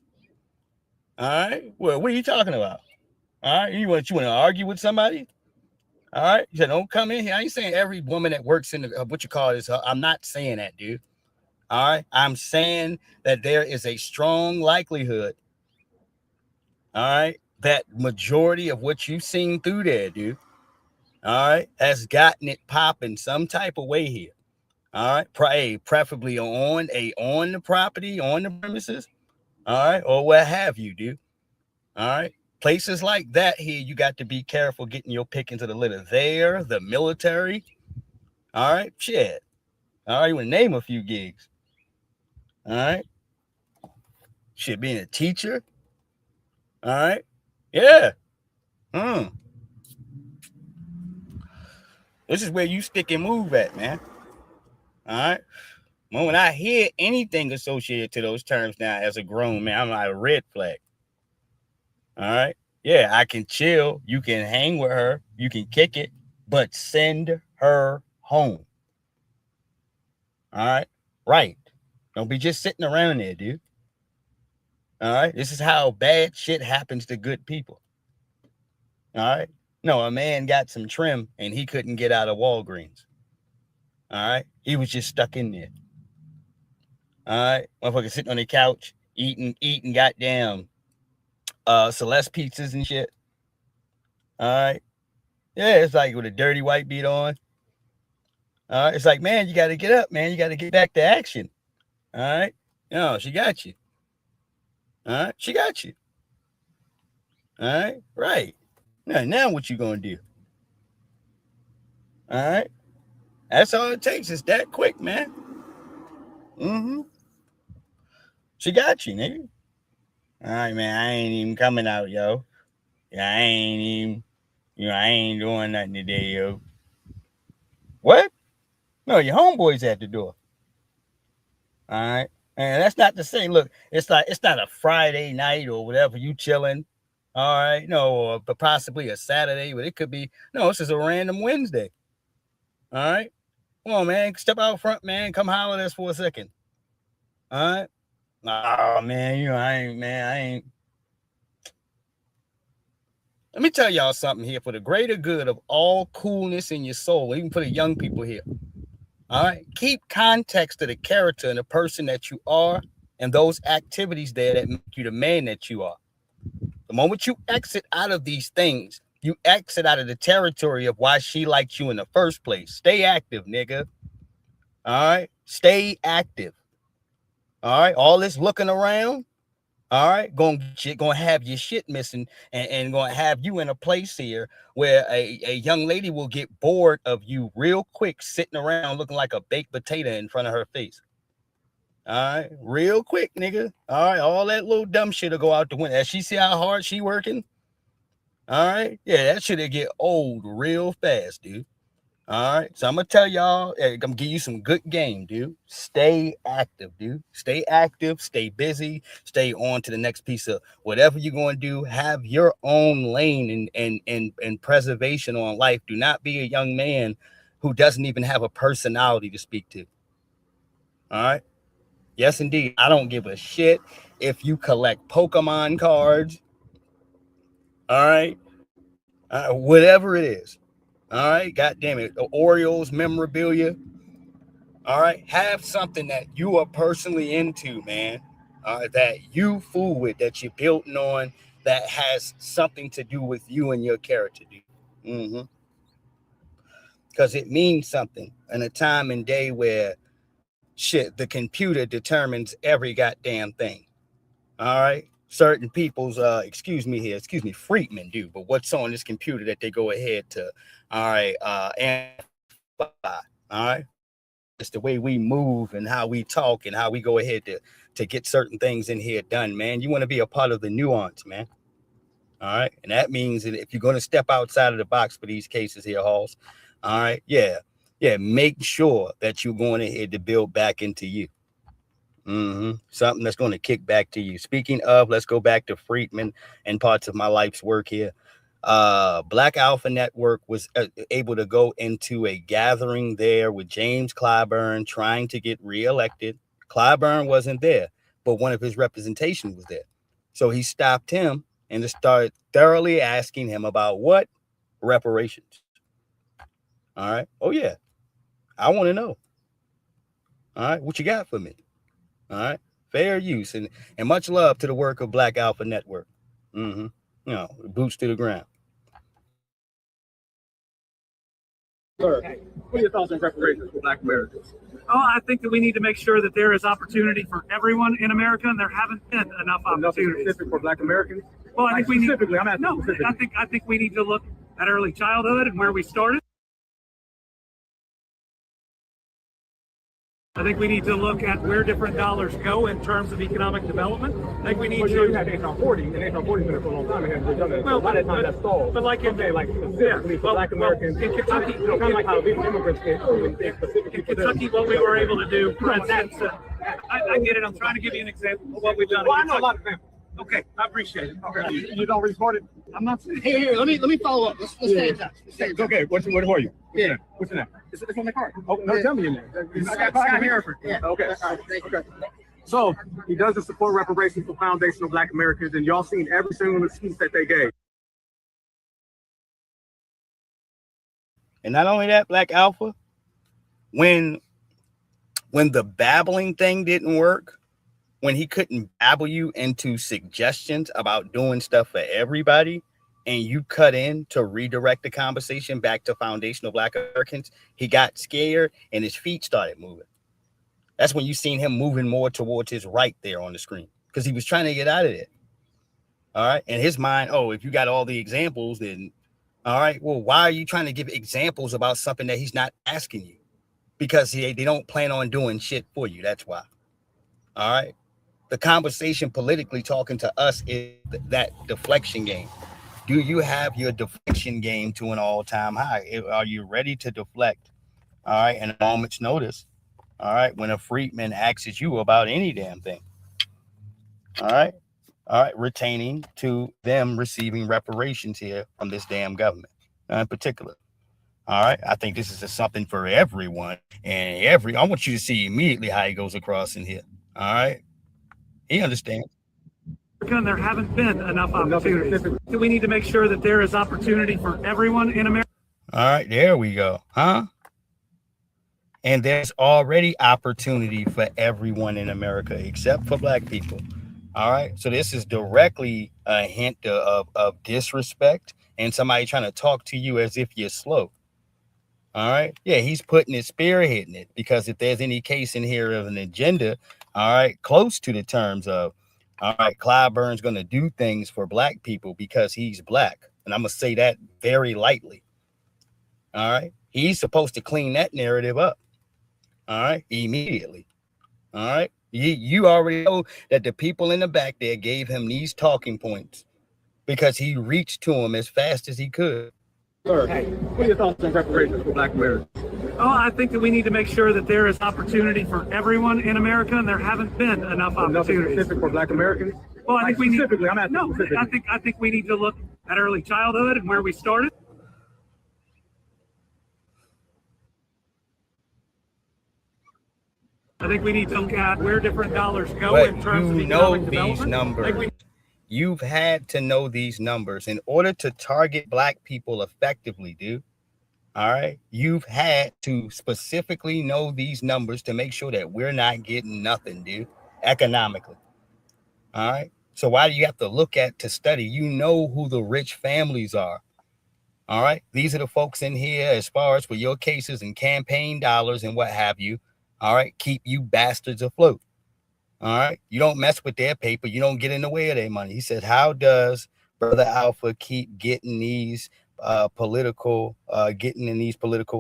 All right, well, what are you talking about? All right, you want to argue with somebody? All right, you said don't come in here. I ain't saying every woman that works in the, what you call this. I'm not saying that, dude. All right, I'm saying that there is a strong likelihood, all right, that majority of what you've seen through there, dude, all right, has gotten it popping some type of way here. All right, preferably on the property, on the premises, all right, or what have you, dude. All right. Places like that here, you got to be careful getting your pick into the litter. There, the military. All right, shit. All right, you want to name a few gigs. All right. Shit, being a teacher. All right. Yeah. This is where you stick and move at, man. All right. Well, when I hear anything associated to those terms now as a grown man, I'm like a red flag. All right. Yeah, I can chill. You can hang with her. You can kick it, but send her home. All right. Right. Don't be just sitting around there, dude. All right. This is how bad shit happens to good people. All right. No, a man got some trim and he couldn't get out of Walgreens. All right. He was just stuck in there. All right. Motherfucker sitting on the couch, eating goddamn Celeste pizzas and shit. All right. Yeah, it's like with a dirty white beat on. All right. It's like, man, you got to get up, man. You got to get back to action. All right. No, she got you. All right. She got you. All right. Right. Now what you going to do? All right. That's all it takes. It's that quick, man. Mm-hmm. She got you, nigga. All right, man. I ain't even coming out, yo. Yeah, I ain't even, I ain't doing nothing today, yo. What? No, your homeboy's at the door. All right. And that's not to say, look, it's not a Friday night or whatever, you chilling. All right. No, or possibly a Saturday, but it could be, no, this is a random Wednesday. All right. Come on, man. Step out front, man. Come holler at us for a second. All right. Oh, man, I ain't. Let me tell y'all something here for the greater good of all coolness in your soul, even for the young people here. All right. Keep context to the character and the person that you are and those activities there that make you the man that you are. The moment you exit out of these things, you exit out of the territory of why she liked you in the first place. Stay active, nigga. All right. Stay active. All right. All this looking around. All right. Gonna have your shit missing and gonna have you in a place here where a young lady will get bored of you real quick, sitting around looking like a baked potato in front of her face. All right. Real quick, nigga. All right. All that little dumb shit will go out the window. As she see how hard she working. All right. Yeah, that shit'll get old real fast, dude. All right. So I'm gonna tell y'all, I'm gonna give you some good game, dude. Stay active, dude. Stay active, stay busy, stay on to the next piece of whatever you're gonna do. Have your own lane and preservation on life. Do not be a young man who doesn't even have a personality to speak to. All right. Yes, indeed. I don't give a shit if you collect Pokemon cards. All right. Whatever it is. All right. God damn it. The Orioles memorabilia. All right. Have something that you are personally into, man. That you fool with, that you're building on, that has something to do with you and your character, dude. Mm-hmm. Because it means something in a time and day where shit, the computer determines every goddamn thing. All right. Certain people's, excuse me, freakmen do, but what's on this computer that they go ahead to, all right, amplify, all right. It's the way we move and how we talk and how we go ahead to get certain things in here done, man. You want to be a part of the nuance, man. All right. And that means that if you're going to step outside of the box for these cases here, Halls, all right, yeah, make sure that you're going ahead to build back into you. Something that's going to kick back to you. Speaking of, let's go back to Friedman and parts of my life's work here. Black Alpha Network was able to go into a gathering there with James Clyburn trying to get reelected. Clyburn wasn't there, but one of his representation was there. So he stopped him and started thoroughly asking him about what? Reparations. All right. Oh, yeah. I want to know. All right. What you got for me? All right. Fair use and much love to the work of Black Alpha Network. Boots to the ground. Sir, what are your thoughts on reparations for Black Americans? Oh, I think that we need to make sure that there is opportunity for everyone in America, and there haven't been enough opportunities. Specific for Black Americans? Well, I think we need. Specifically, I'm asking No, specifically. I think we need to look at early childhood and where we started. I think we need to look at where different dollars go in terms of economic development. I think we need to. You had HR 40, and HR 40 has been there for a long time. It hasn't been done. Well, a lot of times that's stalled. But like in, like specifically for Black Americans, in Kentucky, kind of like how legal immigrants get specifically in Kentucky, what we were able to do, for instance, I get it. I'm trying to give you an example of what we've done. Well, I know a lot of examples. Okay, I appreciate it. Okay, you don't report it. I'm not saying. Here, let me follow up. Let's stay in touch. It's okay. What are you? Yeah. What's your name? It's on the card. Oh, no, tell me your name. Scott Hereford. Yeah. Okay. Okay. So he doesn't support reparations for foundational Black Americans, and y'all seen every single excuse that they gave. And not only that, Black Alpha, when the babbling thing didn't work, when he couldn't babble you into suggestions about doing stuff for everybody, and you cut in to redirect the conversation back to foundational Black Americans, he got scared and his feet started moving. That's when you seen him moving more towards his right there on the screen, because he was trying to get out of it. All right. In his mind, if you got all the examples, then all right, well, why are you trying to give examples about something that he's not asking you? Because they don't plan on doing shit for you. That's why. All right. The conversation politically talking to us is that deflection game. Do you have your deflection game to an all-time high? Are you ready to deflect? All right, in a moment's notice. All right, when a freedman asks you about any damn thing. All right, retaining to them receiving reparations here from this damn government in particular. All right, I think this is something for everyone, and I want you to see immediately how he goes across in here. All right, he understands. And there haven't been enough opportunities. We need to make sure that there is opportunity for everyone in America. All right, there we go. And there's already opportunity for everyone in America except for black people. All right. So this is directly a hint of disrespect and somebody trying to talk to you as if you're slow. All right. Yeah, he's putting it, spearheading it, because if there's any case in here of an agenda, all right, close to the terms of, all right, Clyburn's going to do things for black people because he's black. And I'm going to say that very lightly. All right. He's supposed to clean that narrative up. All right. Immediately. All right. You already know that the people in the back there gave him these talking points because he reached to them as fast as he could. Sir, what are your thoughts on reparations for black Americans? Oh, I think that we need to make sure that there is opportunity for everyone in America, and there haven't been enough opportunities. Specific for black Americans? Well, I think we need. Specifically, I'm asking No, specifically. I think we need to look at early childhood and where we started. I think we need to look at where different dollars go in terms of economic development. These numbers. You've had to know these numbers in order to target black people effectively, dude. All right. You've had to specifically know these numbers to make sure that we're not getting nothing, dude, economically. All right. So why do you have to look at to study? You know who the rich families are. All right. These are the folks in here as far as for your cases and campaign dollars and what have you. All right. Keep you bastards afloat. All right. You don't mess with their paper. You don't get in the way of their money. He said, how does Brother Alpha keep getting these political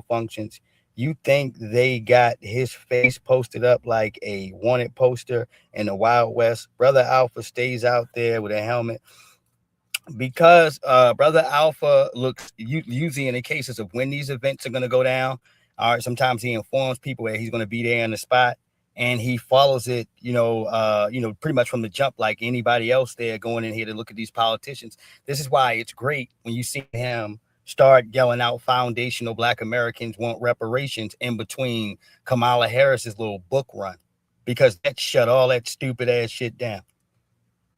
functions? You think they got his face posted up like a wanted poster in the Wild West? Brother Alpha stays out there with a helmet because Brother Alpha looks usually in the cases of when these events are going to go down. All right. Sometimes he informs people that he's going to be there on the spot. And he follows it, pretty much from the jump, like anybody else there going in here to look at these politicians. This is why it's great when you see him start yelling out foundational black Americans want reparations in between Kamala Harris's little book run, because that shut all that stupid ass shit down.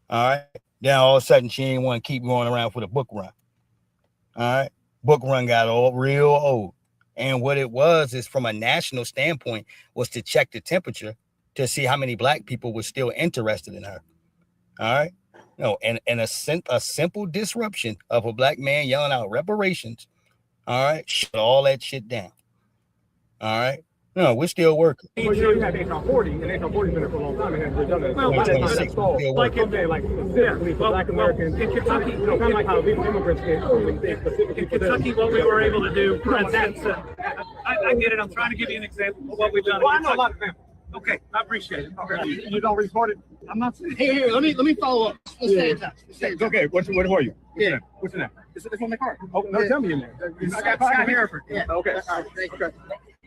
All right. Then all of a sudden she ain't want to keep going around for the book run. All right. Book run got all real old. And what it was is from a national standpoint was to check the temperature to see how many black people were still interested in her. All right. And a simple disruption of a black man yelling out reparations. All right. Shut all that shit down. All right. No, we're still working. Well, you had HR 40, and HR 40's been there for a long time, and they've done that. Specifically for black Americans in Kentucky, kind of like how legal immigrants get in Kentucky, what we were able to do, for instance, I get it. I'm trying to give you an example of what we've done. Well, I know a lot of them. Okay, I appreciate it. Okay, you don't report it. I'm not saying. Here, let me follow up. Let's stay in touch. It's okay. What are you? Yeah. What's your name? It's on the card. Oh, no, tell me your name. Scott Hereford. Yeah. Okay. All right. Okay.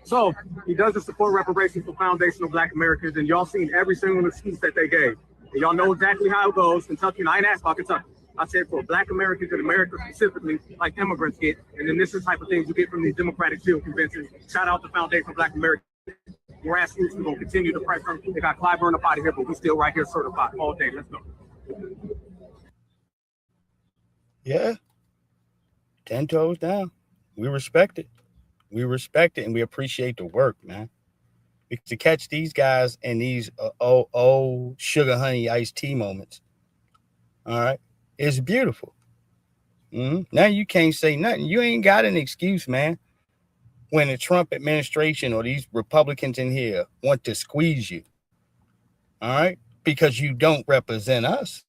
So he doesn't support reparations for foundational black Americans, and y'all seen every single excuse that they gave. And y'all know exactly how it goes. Kentucky, and I ain't asked about Kentucky. I said for black Americans in America specifically, like immigrants get, and then this is the type of things you get from these Democratic field conventions. Shout out to Foundation Black Americans. Grassroots, we're gonna continue to press them. They got Clyburn up out of here, but we still right here certified all day. Let's go. Yeah. 10 toes down. We respect it. We respect it and we appreciate the work, man. Because to catch these guys in these sugar honey iced tea moments, all right, it's beautiful. Now you can't say nothing. You ain't got an excuse, man. When the Trump administration or these Republicans in here want to squeeze you, all right, because you don't represent us.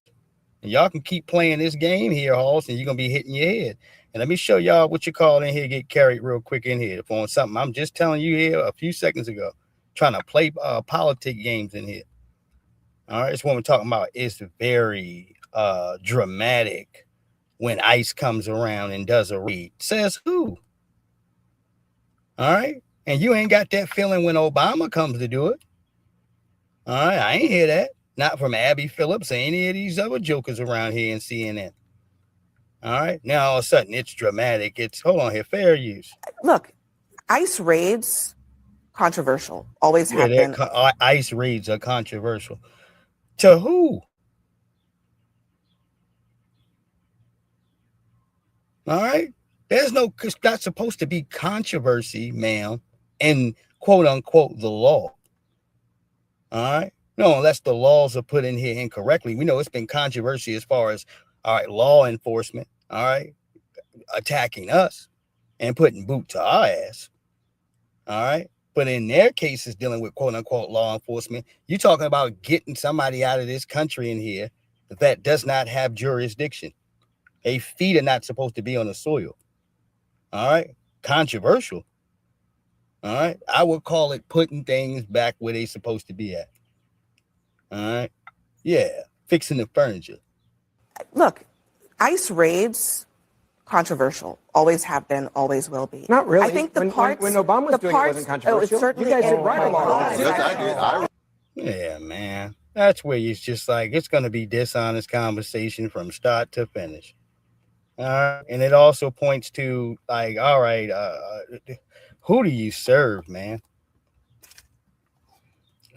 And y'all can keep playing this game here, Halls, and you're going to be hitting your head. And let me show y'all what you call in here, get carried real quick in here on something I'm just telling you here a few seconds ago, trying to play politic games in here. All right, this one we're talking about is very dramatic when ICE comes around and does a raid. Says who? All right, and you ain't got that feeling when Obama comes to do it. All right, I ain't hear that. Not from Abby Phillips or any of these other jokers around here in CNN. All right, now all of a sudden it's dramatic. It's, hold on here, fair use. Look, ICE raids, controversial, always have been. ICE raids are controversial. To who? All right, there's no, it's not supposed to be controversy, ma'am, in quote unquote the law. All right, no, unless the laws are put in here incorrectly. We know it's been controversy as far as, all right, law enforcement, all right, attacking us and putting boot to our ass. All right, but in their cases dealing with quote unquote law enforcement, you're talking about getting somebody out of this country in here that does not have jurisdiction. Their feet are not supposed to be on the soil. All right, controversial. All right, I would call it putting things back where they're supposed to be at. All right, yeah, fixing the furniture. Look, ICE raids, controversial, always have been, always will be. Not really. I think the parts when Obama was doing it wasn't controversial. Certainly you guys did right along. Yeah, man, that's where it's just like it's going to be dishonest conversation from start to finish. All right, and it also points to like, all right, who do you serve, man?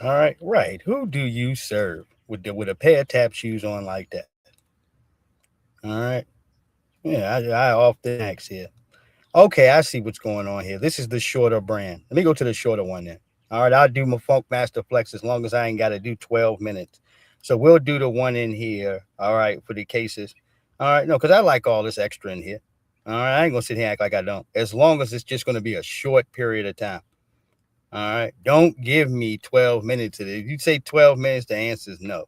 All right, right. Who do you serve with a pair of tap shoes on like that? All right. Yeah, I often ask here. Okay, I see what's going on here. This is the shorter brand. Let me go to the shorter one then. All right, I'll do my Funk Master Flex as long as I ain't got to do 12 minutes. So we'll do the one in here, all right, for the cases. All right, no, because I like all this extra in here. All right, I ain't going to sit here and act like I don't. As long as it's just going to be a short period of time. All right, don't give me 12 minutes. If you say 12 minutes, the answer is no.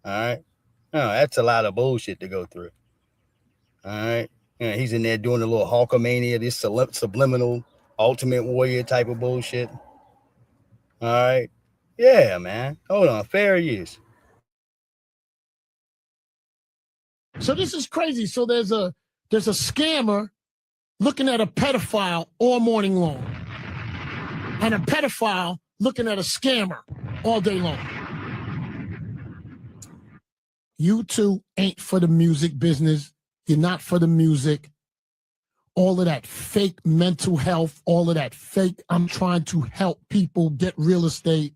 All right, no, that's a lot of bullshit to go through. All right, yeah, he's in there doing a little Hulkamania, this subliminal Ultimate Warrior type of bullshit. All right, yeah, man. Hold on, fair use. So this is crazy. So there's a scammer looking at a pedophile all morning long, and a pedophile looking at a scammer all day long. You two ain't for the music business. You're not for the music. All of that fake mental health, all of that fake, I'm trying to help people get real estate.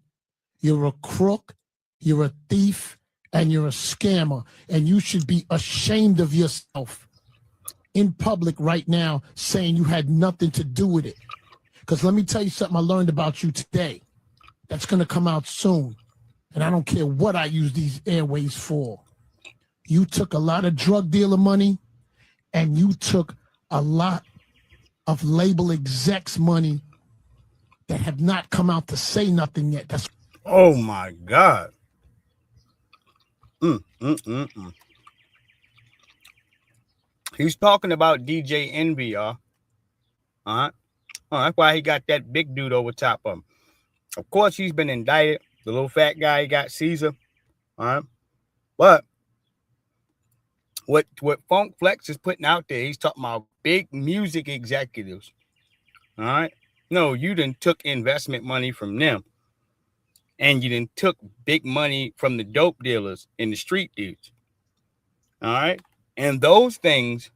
You're a crook, you're a thief, and you're a scammer. And you should be ashamed of yourself in public right now saying you had nothing to do with it. Because let me tell you something I learned about you today that's going to come out soon. And I don't care what I use these airways for. You took a lot of drug dealer money, and you took a lot of label execs money that have not come out to say nothing yet. That's oh my God. He's talking about DJ Envy, y'all. All right. Oh, that's why he got that big dude over top of him. Of course, he's been indicted. The little fat guy, he got Caesar. All right. But what Funk Flex is putting out there, he's talking about big music executives. All right. No, you done took investment money from them. And you done took big money from the dope dealers and the street dudes. All right. And those things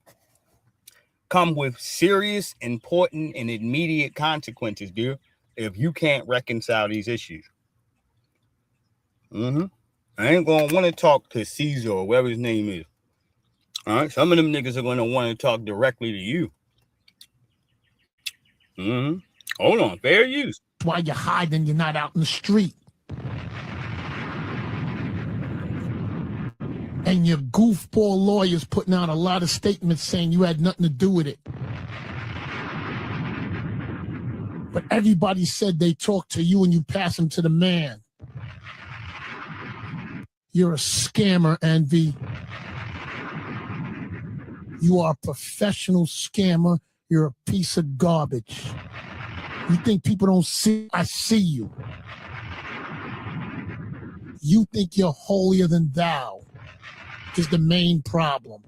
come with serious, important, and immediate consequences, dude, if you can't reconcile these issues. I ain't going to want to talk to Caesar or whatever his name is. All right. Some of them niggas are going to want to talk directly to you. Hold on. Fair use. why you're hiding, you're not out in the street. And your goofball lawyers putting out a lot of statements saying you had nothing to do with it. But everybody said they talked to you and you pass them to the man. You're a scammer, Envy. You are a professional scammer. You're a piece of garbage. You think people don't see? I see you. You think you're holier than thou is the main problem.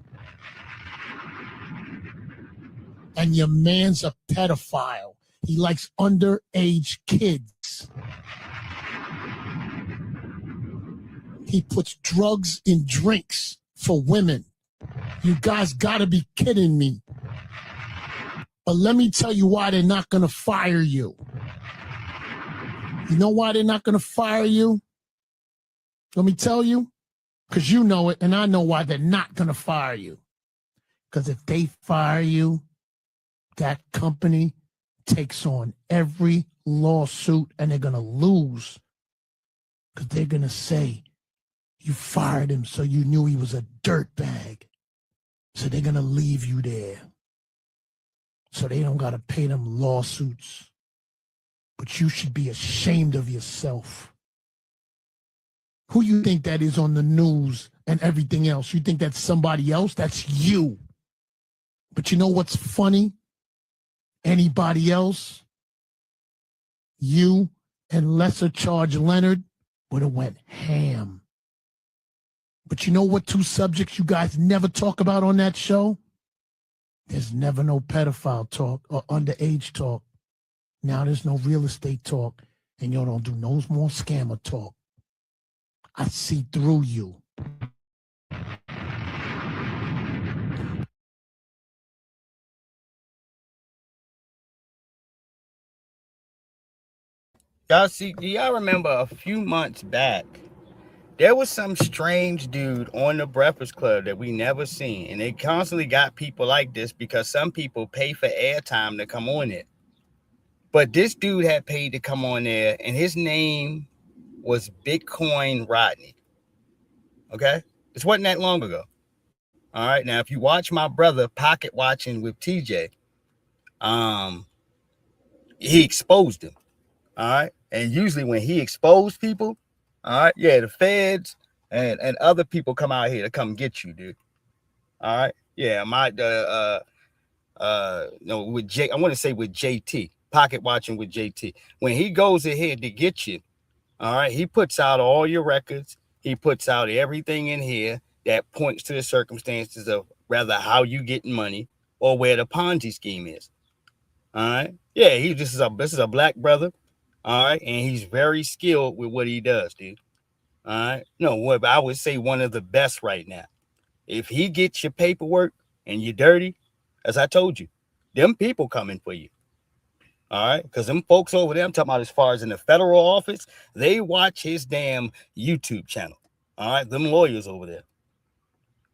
And your man's a pedophile. He likes underage kids. He puts drugs in drinks for women. You guys gotta be kidding me. But let me tell you why they're not gonna fire you. You know why they're not gonna fire you? Let me tell you. Because you know it, and I know why they're not gonna fire you. Because if they fire you, that company takes on every lawsuit and they're gonna lose. Because they're gonna say, you fired him so you knew he was a dirtbag. So they're gonna leave you there. So they don't gotta pay them lawsuits. But you should be ashamed of yourself. Who you think that is on the news and everything else? You think that's somebody else? That's you. But you know what's funny? Anybody else? You and Lesser Charge Leonard would have went ham. But you know what two subjects you guys never talk about on that show? There's never no pedophile talk or underage talk. Now there's no real estate talk, and y'all don't do no more scammer talk. I see through you. Y'all see, do y'all remember a few months back, there was some strange dude on the Breakfast Club that we never seen. And they constantly got people like this because some people pay for airtime to come on it. But this dude had paid to come on there, and his name was Bitcoin Rodney. Okay? This wasn't that long ago. All right. Now, if you watch my brother Pocket Watching with TJ, he exposed him. All right. And usually when he exposed people, all right, yeah, the feds and other people come out here to come get you, dude. All right. Yeah, with J, I want to say with JT, Pocket Watching with JT. When he goes ahead to get you, all right, he puts out all your records. He puts out everything in here that points to the circumstances of rather how you getting money or where the Ponzi scheme is. All right. Yeah, this is a black brother. All right. And he's very skilled with what he does, dude. All right. No, what I would say one of the best right now. If he gets your paperwork and you're dirty, as I told you, them people coming for you. All right. Because them folks over there, I'm talking about as far as in the federal office, they watch his damn YouTube channel. All right. Them lawyers over there.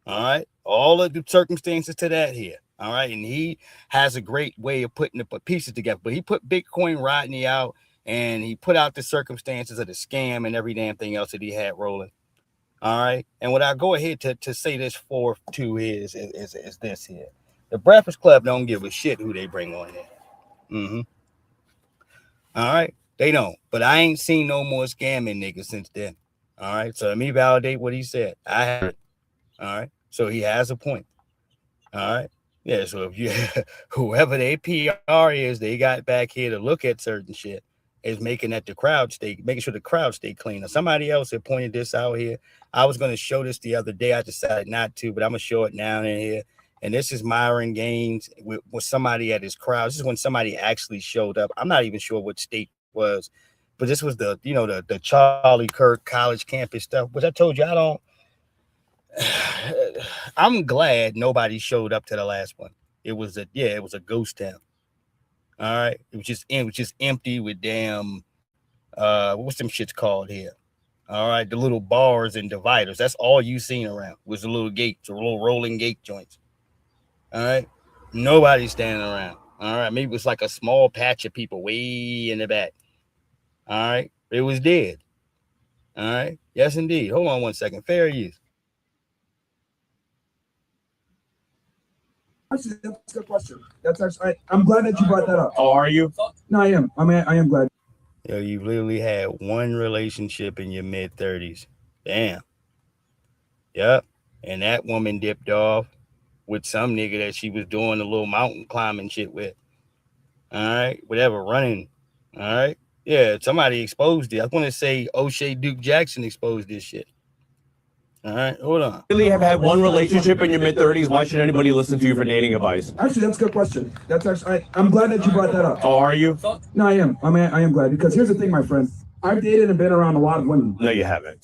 All right. All of the circumstances to that here. All right. And he has a great way of putting the pieces together. But he put Bitcoin Rodney out and he put out the circumstances of the scam and every damn thing else that he had rolling. All right. And what I go ahead to say this for too is this here. The Breakfast Club don't give a shit who they bring on there. Mm-hmm. All right. They don't. But I ain't seen no more scamming niggas since then. All right. So let me validate what he said. I haven't. All right. So he has a point. All right. Yeah. So if you whoever their PR is, they got back here to look at certain shit, is making sure the crowd stay clean. Now, somebody else had pointed this out here. I was going to show this the other day. I decided not to, but I'm gonna show it now in here. And this is Myron Gaines with somebody at his crowd. This is when somebody actually showed up. I'm not even sure what state it was, but this was the Charlie Kirk college campus stuff, which I told you I don't. I'm glad nobody showed up to the last one. It was a ghost town. All right, it was just empty with damn what's them shits called here? All right, the little bars and dividers. That's all you seen around was the little gates, the little rolling gate joints. All right, nobody's standing around. All right, maybe it was like a small patch of people way in the back. All right, it was dead. All right, yes indeed. Hold on one second. Fair use. That's a good question. That's actually, I'm glad that you brought that up. Oh, are you? No, I am. I am glad. Yo, you've literally had one relationship in your mid-30s. Damn. Yep. And that woman dipped off with some nigga that she was doing a little mountain climbing shit with. All right. Whatever, running. All right. Yeah, somebody exposed it. I want to say O'Shea Duke Jackson exposed this shit. All right, hold on. Really have had one relationship in your mid-30s. Why should anybody listen to you for dating advice? Actually, that's a good question. That's actually, I'm glad that you brought that up. Oh, are you? No, I am. I am glad because here's the thing, my friend. I've dated and been around a lot of women. No, you haven't.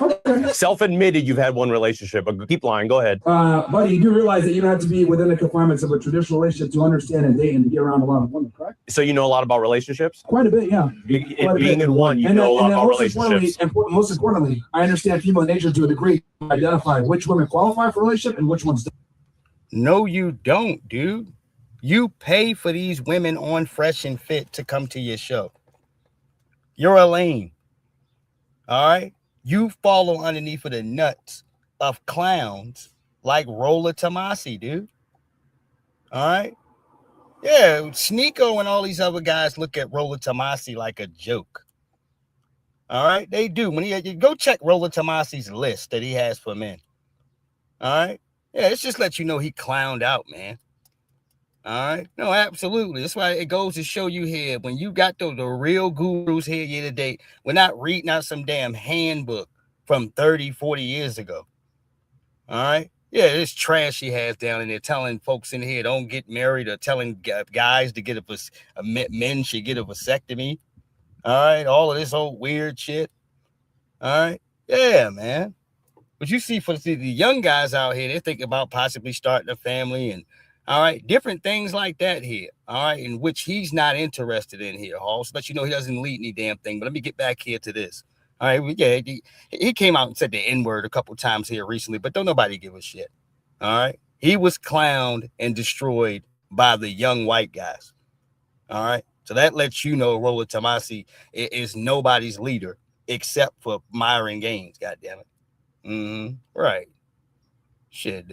Okay. Self-admitted you've had one relationship, but keep lying. Go ahead. Buddy, you do realize that you don't have to be within the confinements of a traditional relationship to understand and date and to be around a lot of women, correct? So you know a lot about relationships? Quite a bit, yeah. Being in one, you know a lot about relationships. Most importantly, I understand female nature to a degree. Identify which women qualify for a relationship and which ones don't. No, you don't, dude. You pay for these women on Fresh and Fit to come to your show. You're a lame. All right? You follow underneath of the nuts of clowns like Rolla Tomasi, dude. All right? Yeah, Sneeko and all these other guys look at Rolla Tomasi like a joke. All right? They do. When you go check Rolla Tomasi's list that he has for men. All right? Yeah, it's just let you know he clowned out, man. All right? No, absolutely. That's why it goes to show you here, when you got the real gurus here today, we're not reading out some damn handbook from 30, 40 years ago. All right? Yeah, this trash he has down in there telling folks in here don't get married or telling guys to get men should get a vasectomy. All right? All of this old weird shit. All right? Yeah, man. But you see, for the young guys out here, they're thinking about possibly starting a family and, all right, different things like that here, all right, in which he's not interested in here, Halls. Let you know he doesn't lead any damn thing. But let me get back here to this. All right, yeah, he came out and said the N-word a couple times here recently, but don't nobody give a shit. All right, he was clowned and destroyed by the young white guys. All right, so that lets you know Rolla Tomasi is nobody's leader except for Myron Gaines. God damn it. Right. Shit,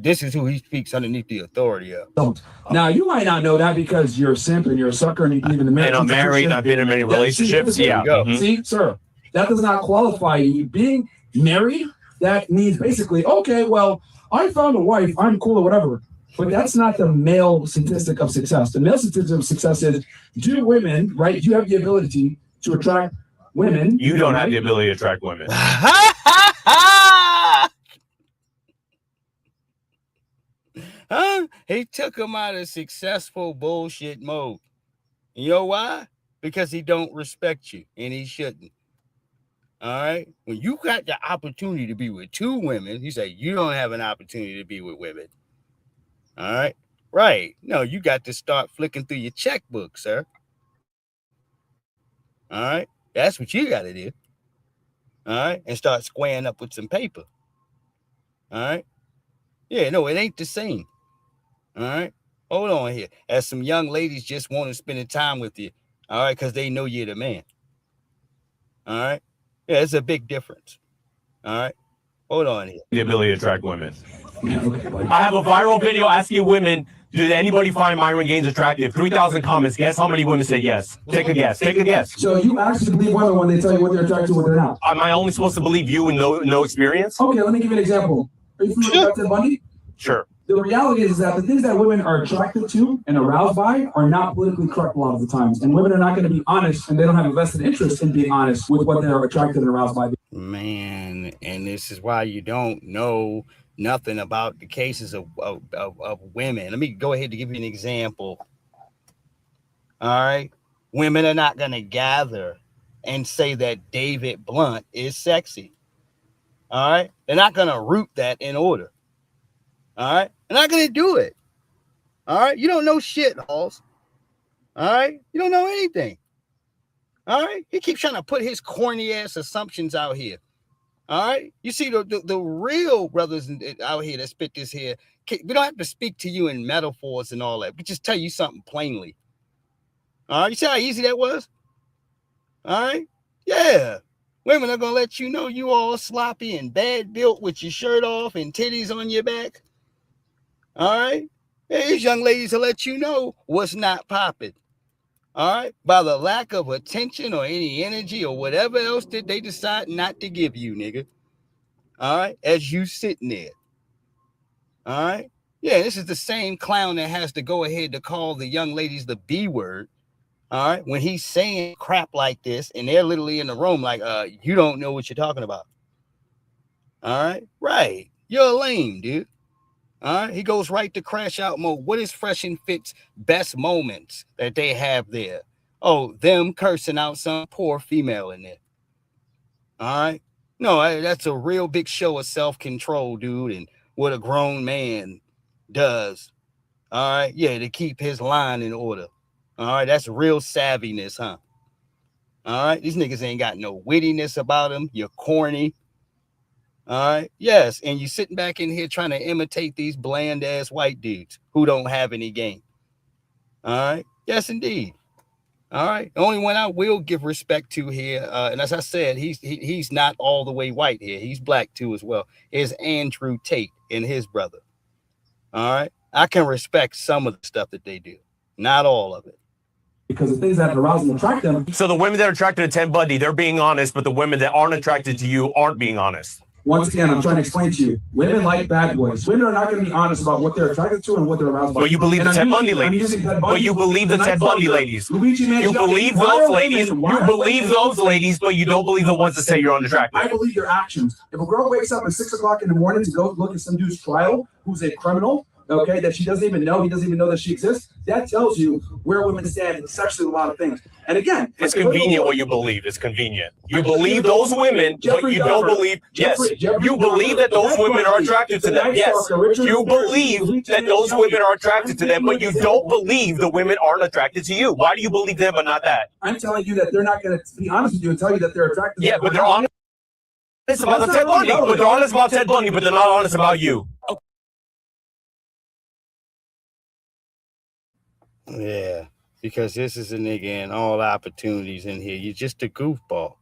this is who he speaks underneath the authority of. Don't. Now, you might not know that because you're a simp and you're a sucker and you believe in the marriage. And I'm married. I've been in many relationships. Yeah. See, sir, that does not qualify you. Being married, that means basically, okay, well, I found a wife. I'm cool or whatever. But that's not the male statistic of success. The male statistic of success is, do women, right? You have the ability to attract women. You don't have the ability to attract women. Huh? He took him out of successful bullshit mode. You know why? Because he don't respect you, and he shouldn't. All right? When you got the opportunity to be with two women, you say you don't have an opportunity to be with women. All right? Right. No, you got to start flicking through your checkbook, sir. All right? That's what you got to do. All right? And start squaring up with some paper. All right? Yeah, no, it ain't the same. All right? Hold on here. As some young ladies just want to spend time with you. All right? Because they know you're the man. All right? Yeah, it's a big difference. All right? Hold on here. The ability to attract women. I have a viral video asking women, did anybody find Myron Gaines attractive? 3,000 comments. Guess how many women said yes? Take a guess. Take a guess. So you actually believe women when they tell you what they're attracted to, what they're not? Am I only supposed to believe you and no experience? Okay, let me give you an example. Are you familiar with Ted Bundy? Sure. The reality is that the things that women are attracted to and aroused by are not politically correct a lot of the times. And women are not going to be honest, and they don't have a vested interest in being honest with what they're attracted and aroused by. Man, and this is why you don't know nothing about the cases of women. Let me go ahead and give you an example. All right. Women are not going to gather and say that David Blunt is sexy. All right. They're not going to root that in order. All right. They're not going to do it. All right. You don't know shit, Halls. All right. You don't know anything. All right. He keeps trying to put his corny ass assumptions out here. All right. You see, the real brothers out here that spit this here, we don't have to speak to you in metaphors and all that. We just tell you something plainly. All right. You see how easy that was? All right. Yeah. Women are going to let you know you all sloppy and bad built with your shirt off and titties on your back. All right. These young ladies will let you know what's not popping. All right. By the lack of attention or any energy or whatever else that they decide not to give you, nigga. All right. As you sitting there. All right. Yeah, this is the same clown that has to go ahead to call the young ladies the B word. All right, when he's saying crap like this, and they're literally in the room, like, you don't know what you're talking about. All right, you're lame, dude. All right, he goes right to crash out mode. What is Fresh and Fit's best moments that they have there? Oh, them cursing out some poor female in there. All right, no, that's a real big show of self-control, dude, and what a grown man does. All right, yeah, to keep his line in order. All right, that's real savviness, huh? All right, these niggas ain't got no wittiness about them. You're corny. All right, yes, and you sitting back in here trying to imitate these bland ass white dudes who don't have any game. All right, yes, indeed. All right, the only one I will give respect to here, and as I said, he's not all the way white here. He's black too as well. Is Andrew Tate and his brother. All right, I can respect some of the stuff that they do, not all of it. Because the things that arouse and attract them. So the women that are attracted to Ted Bundy, they're being honest, but the women that aren't attracted to you aren't being honest. Once again, I'm trying to explain to you, women like bad boys. Women are not going to be honest about what they're attracted to and what they're aroused by. But you believe the Ted Bundy ladies. But you believe the Ted Bundy ladies. You believe those ladies. You believe those ladies, but you don't believe the ones that say you're unattractive. I believe their actions. If a girl wakes up at 6 o'clock in the morning to go look at some dude's trial, who's a criminal, okay, that she doesn't even know, he doesn't even know that she exists, that tells you where women stand sexually with a lot of things. And again, it's convenient what you believe. It's convenient. You believe those women, but you don't believe. Yes, you believe that those women are attracted to them. Yes, you believe that those women are attracted to them, but you don't believe the women aren't attracted to you. Why do you believe them, but not that? I'm telling you that they're not going to be honest with you and tell you that they're attracted. Yeah, but they're honest about the Ted Bundy. But they're honest about Ted Bundy, but they're not honest about you. Yeah, because this is a nigga in all opportunities in here. You're just a goofball.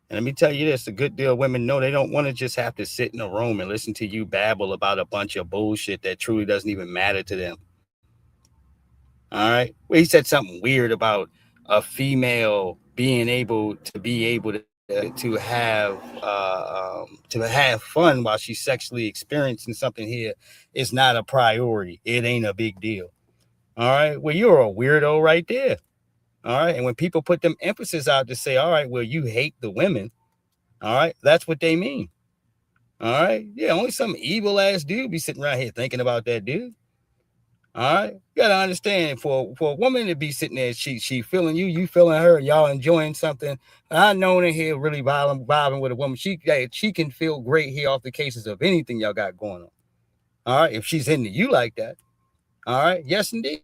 And let me tell you this, a good deal of women know they don't want to just have to sit in a room and listen to you babble about a bunch of bullshit that truly doesn't even matter to them. All right? Well, he said something weird about a female being able to have fun while she's sexually experiencing something here is not a priority. It ain't a big deal. All right. Well, you're a weirdo right there. All right. And when people put them emphasis out to say, all right, well, you hate the women. All right. That's what they mean. All right. Yeah. Only some evil ass dude be sitting around here thinking about that dude. All right. You got to understand for a woman to be sitting there, she feeling you feeling her, y'all enjoying something. I know in here really vibing with a woman. She can feel great here off the cases of anything y'all got going on. All right. If she's into you like that. All right. Yes, indeed.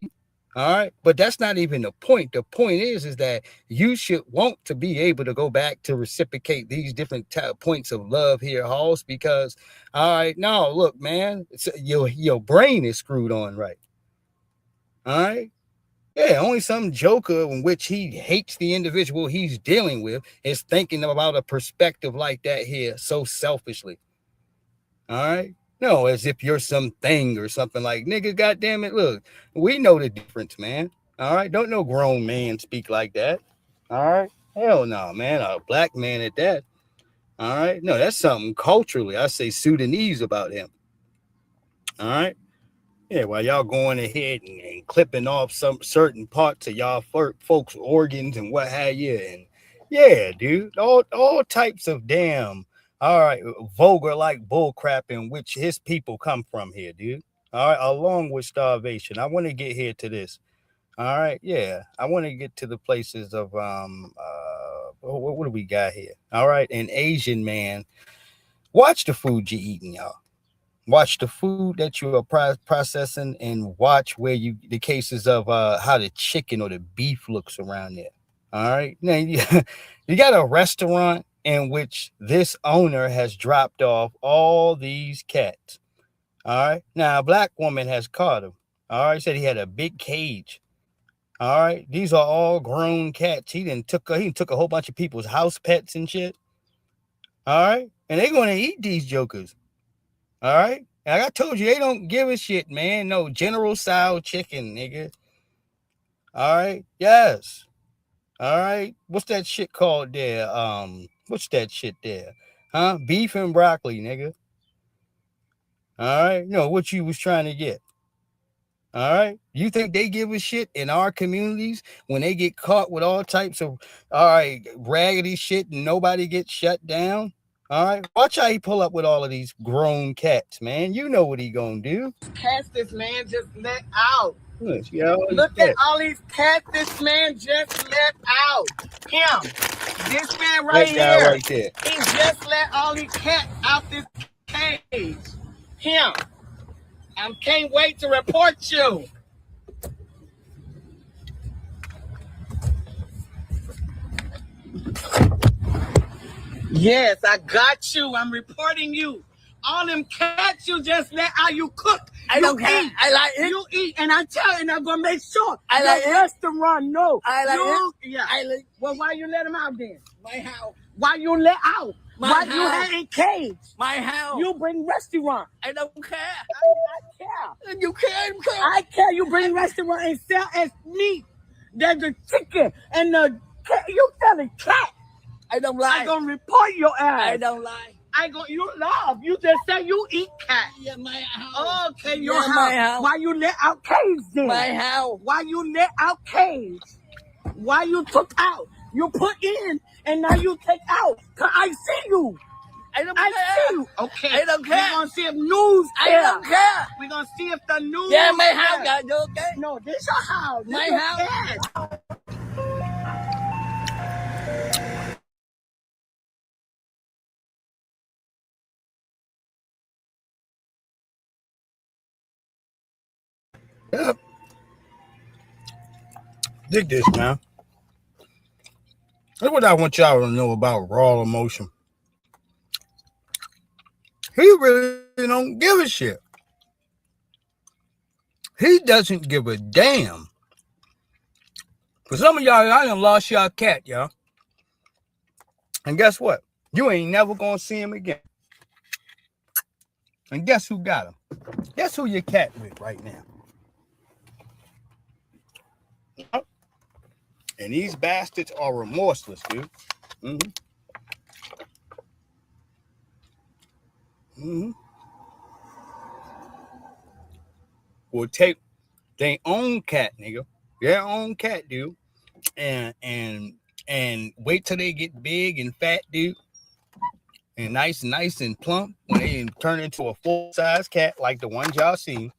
All right. But that's not even the point. The point is that you should want to be able to go back to reciprocate these different points of love here, Hoss, because, all right, no, look, man, your brain is screwed on right. All right. Yeah, only some joker in which he hates the individual he's dealing with is thinking about a perspective like that here so selfishly. All right. No, as if you're something or something like, nigga, goddamn it. Look, we know the difference, man. All right. Don't no grown man speak like that. All right. Hell no, man. A black man at that. All right. No, that's something culturally, I say Sudanese about him. All right. Yeah, while y'all going ahead and clipping off some certain parts of y'all folks' organs and what have you. And yeah, dude, all types of damn. All right, vulgar like bullcrap in which his people come from here, dude. All right, along with starvation. I want to get here to this. All right, yeah, I want to get to the places of what do we got here? All right, an Asian man. Watch the food you're eating, y'all. Watch the food that you are processing, and watch where the cases of how the chicken or the beef looks around there. All right, now you got a restaurant in which this owner has dropped off all these cats. All right. Now, a black woman has caught him. All right. Said he had a big cage. All right. These are all grown cats. He took a whole bunch of people's house pets and shit. All right. And they're going to eat these jokers. All right. Like I told you, they don't give a shit, man. No General Tso chicken, nigga. All right. Yes. All right. What's that shit called there? What's that shit there? Huh? Beef and broccoli, nigga. All right. No, what you was trying to get. All right. You think they give a shit in our communities when they get caught with all types of raggedy shit and nobody gets shut down? All right. Watch how he pull up with all of these grown cats, man. You know what he gonna do. Cats this man just let out. Look at all these cats this man just let out. Him. This man right guy here. right there. He just let all these cats out this cage. Him. I can't wait to report you. Yes, I got you. I'm reporting you. All them cats you just let out, you cook. I don't care. I like it. You eat, and I tell you, and I'm gonna make sure. I like it. Restaurant, no. I like it. Yeah. I like. Well, why you let him out then? My house. Why you let out? My why you house. had in cage? My house. You bring restaurant. I don't care. I care. You care. I care. You bring restaurant and sell as meat. There's the chicken and the you selling cat. I don't lie. I gonna report your ass. I don't lie. You love. You just say you eat cat. Yeah, my house. Okay, your Yeah, house. my house. Why you let out cage then? My house. Why you let out cage? Why you took out? You put in and now you take out. Cause I see you. I don't care. See you. Okay. I don't care. We're gonna see if news I don't care. We're gonna see if the news. Yeah, my house got you okay. No, this your house. My your house. Cat. Yep. Dig this, man. That's what I want y'all to know about Raw Emotion. He really don't give a shit. He doesn't give a damn. For some of y'all, I done lost y'all cat, y'all. And guess what? You ain't never gonna see him again. And guess who got him? Guess who your cat with right now? And these bastards are remorseless, dude. Will take their own cat, nigga. Their own cat, dude. And wait till they get big and fat, dude. And nice and plump when they turn into a full-size cat like the ones y'all see.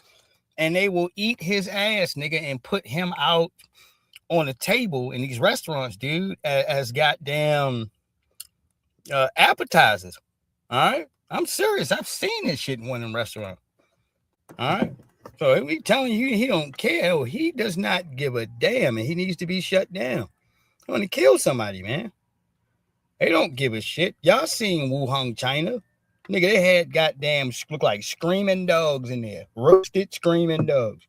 And they will eat his ass, nigga, and put him out on a table in these restaurants, dude, as goddamn appetizers. All right? I'm serious. I've seen this shit in one of them restaurants. All right? So we telling you he don't care. Oh, he does not give a damn, and he needs to be shut down. I want to kill somebody, man. They don't give a shit. Y'all seen Wuhan, China? Nigga, they had goddamn look like screaming dogs in there. Roasted screaming dogs.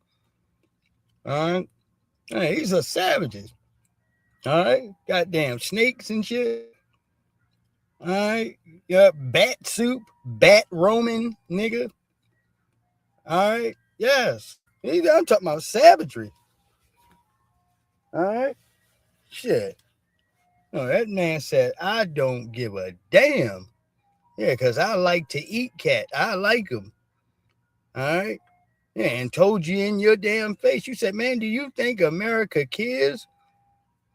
All right? Hey, these are savages. All right? Goddamn snakes and shit. All right? Yeah, bat soup, bat Roman, nigga. All right? Yes. I'm talking about savagery. All right? Shit. No, that man said, I don't give a damn. Yeah, because I like to eat cat. I like them. All right? Yeah, and told you in your damn face. You said, man, do you think America cares?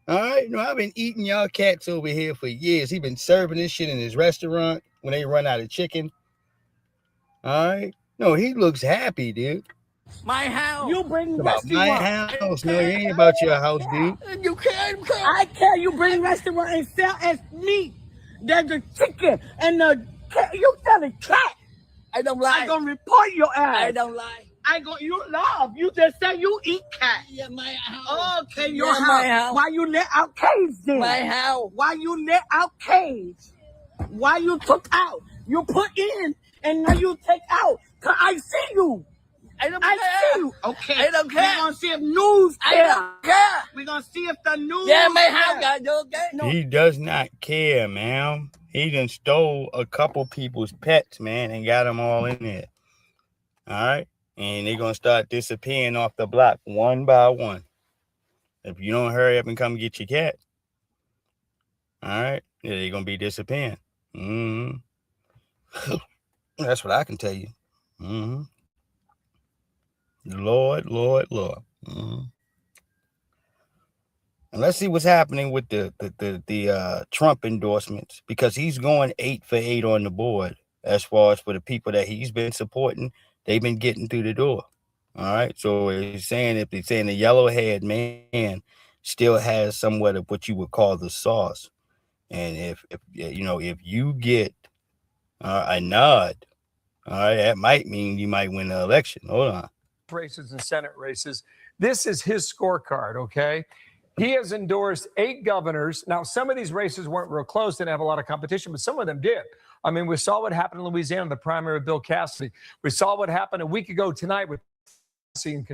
All right? No, I've been eating y'all cats over here for years. He been serving this shit in his restaurant when they run out of chicken. All right? No, he looks happy, dude. My house. You bring About restaurant. my house. No, it ain't about your house, dude. You care. I care. You bring restaurant and sell as meat. There's the chicken and the you selling cat. I don't lie. I gonna report your ass. I don't lie. You love. You just say you eat cat. Yeah, my house. Okay, your Yeah, house. my house. Why you let out cage then? My house. Why you let out cage? Why you took out? You put in and now you take out. Cause I see you. I don't I care. see you. Okay. I don't care. We're gonna see if news care. I don't care. We're gonna see if the news Yeah, my care. house got you okay. No. He does not care, man. He done stole a couple people's pets, man, and got them all in there. All right? And they're going to start disappearing off the block one by one. If you don't hurry up and come get your cat, all right, yeah, they're going to be disappearing. That's what I can tell you. Lord. Mm-hmm. And let's see what's happening with the Trump endorsements, because he's going 8 for 8 on the board as far as for the people that he's been supporting. They've been getting through the door. All right. So he's saying, if they're saying the yellow-haired man still has somewhat of what you would call the sauce, and if you get a nod, all right, that might mean you might win the election. Hold on. Races and Senate races. This is his scorecard. Okay. He has endorsed 8 governors. Now, some of these races weren't real close, didn't have a lot of competition, but some of them did. I mean, we saw what happened in Louisiana, the primary of Bill Cassidy. We saw what happened a week ago tonight with in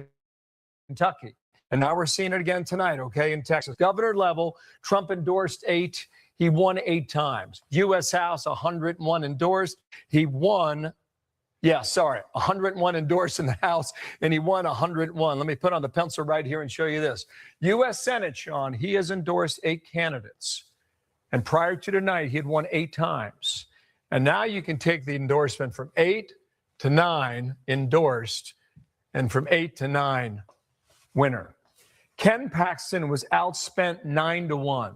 Kentucky. And now we're seeing it again tonight, okay, in Texas. Governor level, Trump endorsed 8. He won 8 times. U.S. House, 101 endorsed. He won 101 endorsed in the House, and he won 101. Let me put on the pencil right here and show you this. U.S. Senate, Sean, he has endorsed 8 candidates. And prior to tonight, he had won 8 times. And now you can take the endorsement from 8 to 9 endorsed, and from 8 to 9 winner. Ken Paxton was outspent 9-1.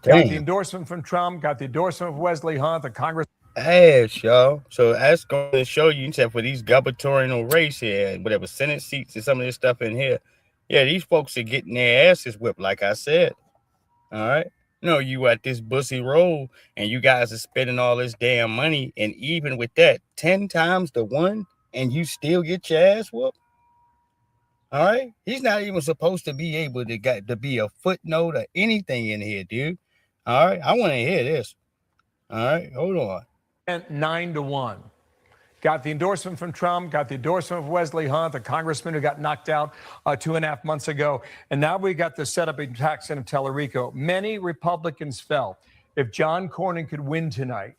Got the endorsement from Trump, got the endorsement of Wesley Hunt, the Congress. Hey, y'all. So that's going to show you, except for these gubernatorial race here, and whatever Senate seats and some of this stuff in here. Yeah, these folks are getting their asses whipped, like I said. All right. You at this bussy roll, and you guys are spending all this damn money, and even with that, 10 times the one, and you still get your ass whooped. All right. He's not even supposed to be able to be a footnote or anything in here, dude. All right. I want to hear this. All right. Hold on. 9-1. Got the endorsement from Trump, got the endorsement of Wesley Hunt, the congressman who got knocked out 2.5 months ago. And now we got the setup in Jackson of Tellerico. Many Republicans felt if John Cornyn could win tonight,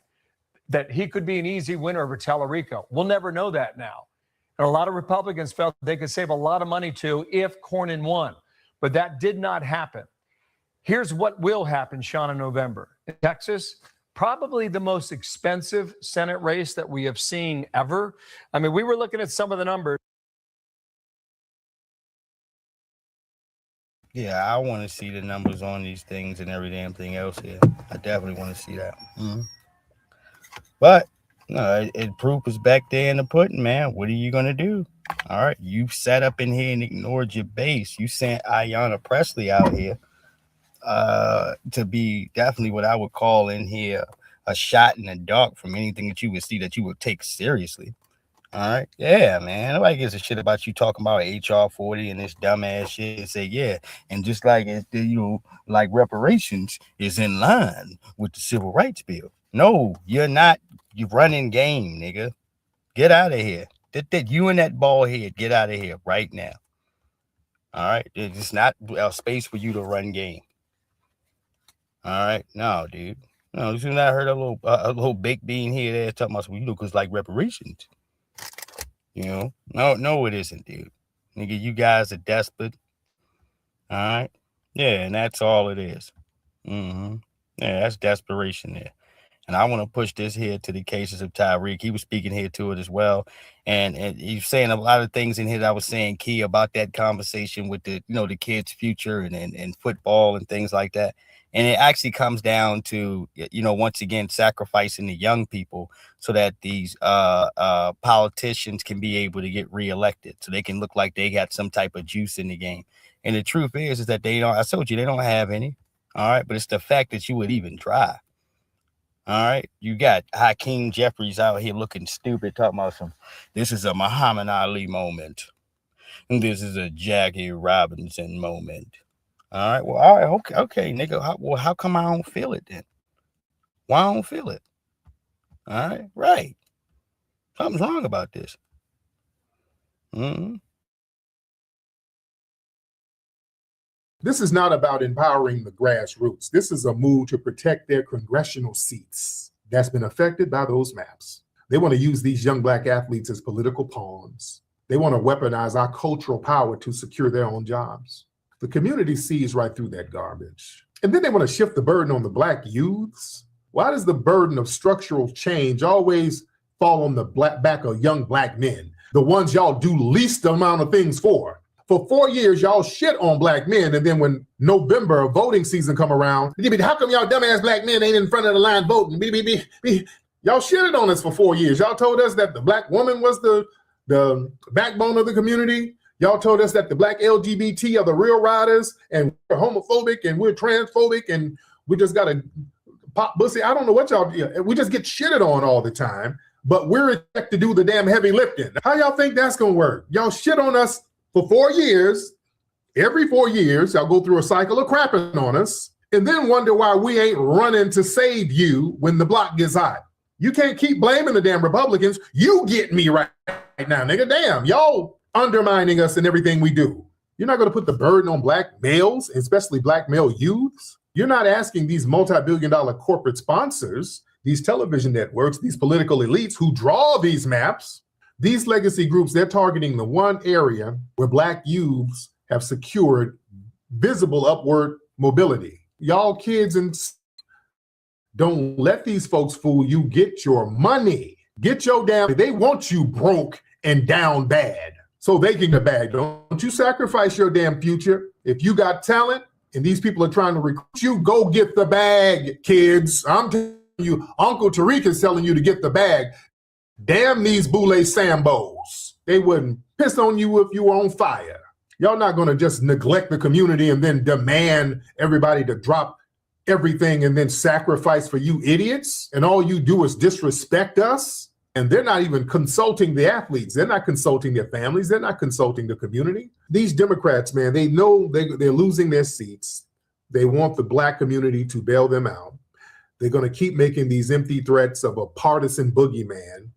that he could be an easy winner over Tellerico. We'll never know that now. And a lot of Republicans felt they could save a lot of money too if Cornyn won. But that did not happen. Here's what will happen, Sean, in November. In Texas, probably the most expensive Senate race that we have seen ever. I mean, we were looking at some of the numbers. Yeah, I want to see the numbers on these things and every damn thing else here. I definitely want to see that. Mm-hmm. But no, proof is back there in the pudding, man. What are you going to do? All right, you sat up in here and ignored your base. You sent Ayanna Pressley out here to be definitely what I would call in here a shot in the dark from anything that you would see that you would take seriously. All right. Yeah, man. Nobody gives a shit about you talking about HR 40 and this dumbass shit and say, yeah. And just like, like reparations is in line with the civil rights bill. No, you're not. You're running game, nigga. Get out of here. You and that bald head, get out of here right now. All right. It's not a space for you to run game. All right. No, dude. No, you not heard a little baked bean here there talking about because like reparations. No, it isn't, dude. Nigga, you guys are desperate. All right. Yeah, and that's all it is. Mm-hmm. Yeah, that's desperation there. And I want to push this here to the cases of Tyreek. He was speaking here to it as well. And he's saying a lot of things in here that I was saying, Key, about that conversation with the kids' future and football and things like that. And it actually comes down to, once again, sacrificing the young people so that these politicians can be able to get reelected, so they can look like they got some type of juice in the game. And the truth is that they don't, I told you, they don't have any. All right. But it's the fact that you would even try. All right. You got Hakeem Jeffries out here looking stupid, talking about this is a Muhammad Ali moment. And this is a Jackie Robinson moment. All right. Well, all right. Okay, nigga. How come I don't feel it then? Why I don't feel it? All right. Right. Something's wrong about this. Mm-hmm. This is not about empowering the grassroots. This is a move to protect their congressional seats that's been affected by those maps. They want to use these young Black athletes as political pawns. They want to weaponize our cultural power to secure their own jobs. The community sees right through that garbage. And then they want to shift the burden on the Black youths. Why does the burden of structural change always fall on the back of young Black men? the ones y'all do least amount of things for. For 4 years, y'all shit on black men, and then when November voting season come around, how come y'all dumbass black men ain't in front of the line voting? Y'all shitted on us for 4 years. Y'all told us that the black woman was the backbone of the community. Y'all told us that the black LGBT are the real riders, and we're homophobic, and we're transphobic, and we just got to pop pussy. I don't know what y'all do. We just get shitted on all the time, but we're expected to do the damn heavy lifting. How y'all think that's going to work? Y'all shit on us for 4 years. Every 4 years, y'all go through a cycle of crapping on us, and then wonder why we ain't running to save you when the block gets hot. You can't keep blaming the damn Republicans. You get me right now, nigga. Damn, y'all undermining us in everything we do. You're not going to put the burden on black males, especially black male youths. You're not asking these multi-billion-dollar corporate sponsors, these television networks, these political elites who draw these maps, these legacy groups, they're targeting the one area where black youths have secured visible upward mobility. Y'all kids, and don't let these folks fool you. Get your money. Get your damn, they want you broke and down bad so they can get bag. Don't you sacrifice your damn future. If you got talent and these people are trying to recruit you, go get the bag, kids. I'm telling you, Uncle Tariq is telling you to get the bag. Damn these Boule Sambos. They wouldn't piss on you if you were on fire. Y'all not going to just neglect the community and then demand everybody to drop everything and then sacrifice for you idiots. And all you do is disrespect us. And they're not even consulting the athletes. They're not consulting their families. They're not consulting the community. These Democrats, man, they know they're losing their seats. They want the black community to bail them out. They're going to keep making these empty threats of a partisan boogeyman.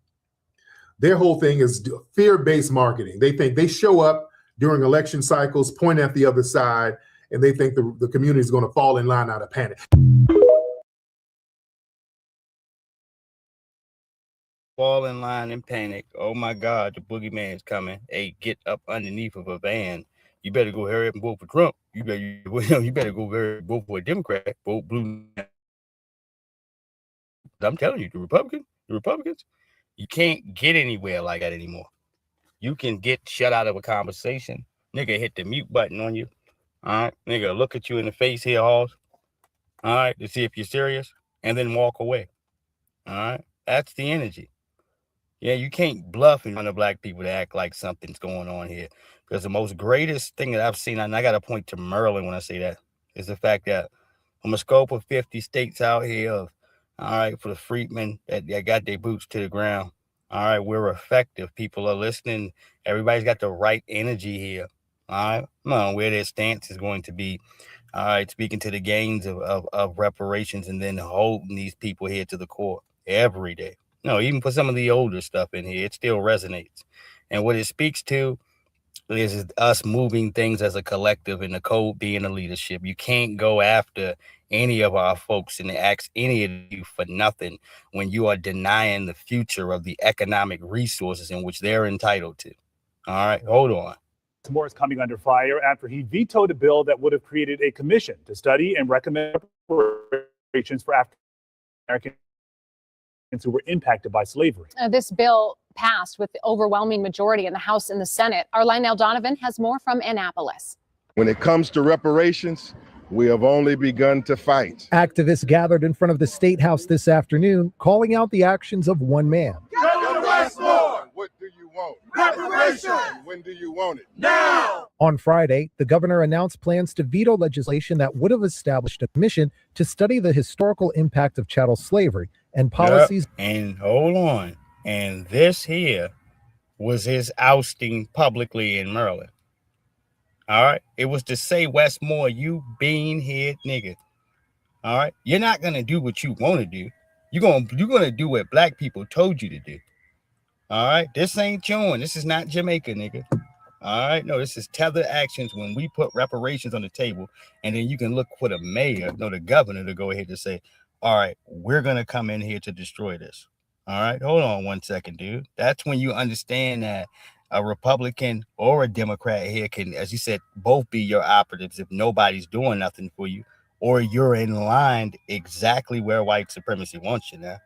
Their whole thing is fear-based marketing. They think they show up during election cycles, point at the other side, and they think the community is going to fall in line out of panic. Fall in line and panic. Oh my God, the boogeyman's coming. Hey, get up underneath of a van. You better go hurry up and vote for Trump. You better go vote for a Democrat. Vote blue. I'm telling you, the Republicans, you can't get anywhere like that anymore. You can get shut out of a conversation. Nigga hit the mute button on you. All right, nigga look at you in the face here, Halls. All right, to see if you're serious, and then walk away. All right, that's the energy. Yeah, you can't bluff in front of black people to act like something's going on here. Because the most greatest thing that I've seen, and I got to point to Maryland when I say that, is the fact that from a scope of 50 states out here, all right, for the freedmen that got their boots to the ground, all right, we're effective. People are listening. Everybody's got the right energy here. All right, where their stance is going to be. All right, speaking to the gains of reparations and then holding these people here to the core every day. No, even for some of the older stuff in here, it still resonates. And what it speaks to is us moving things as a collective and the code being a leadership. You can't go after any of our folks and ask any of you for nothing when you are denying the future of the economic resources in which they're entitled to. All right, hold on. Moore is coming under fire after he vetoed a bill that would have created a commission to study and recommend reparations for African Americans who were impacted by slavery. This bill passed with the overwhelming majority in the House and the Senate. Our Lionel Donovan has more from Annapolis. When it comes to reparations, we have only begun to fight. Activists gathered in front of the State House this afternoon, calling out the actions of one man. Governor Westmore! What do you want? Reparations! When do you want it? Now! On Friday, the governor announced plans to veto legislation that would have established a commission to study the historical impact of chattel slavery and policies. Yep. And hold on. And this here was his ousting publicly in Maryland. All right. It was to say, Westmore, you bean-head nigga. All right. You're not going to do what you want to do. You're going to do what black people told you to do. All right. This ain't chewing. This is not Jamaica, nigga. All right. No, this is tethered actions when we put reparations on the table. And then you can look for the mayor, the governor to go ahead and say, all right, we're going to come in here to destroy this. All right. Hold on 1 second, dude. That's when you understand that a Republican or a Democrat here can, as you said, both be your operatives if nobody's doing nothing for you, or you're in line exactly where white supremacy wants you now.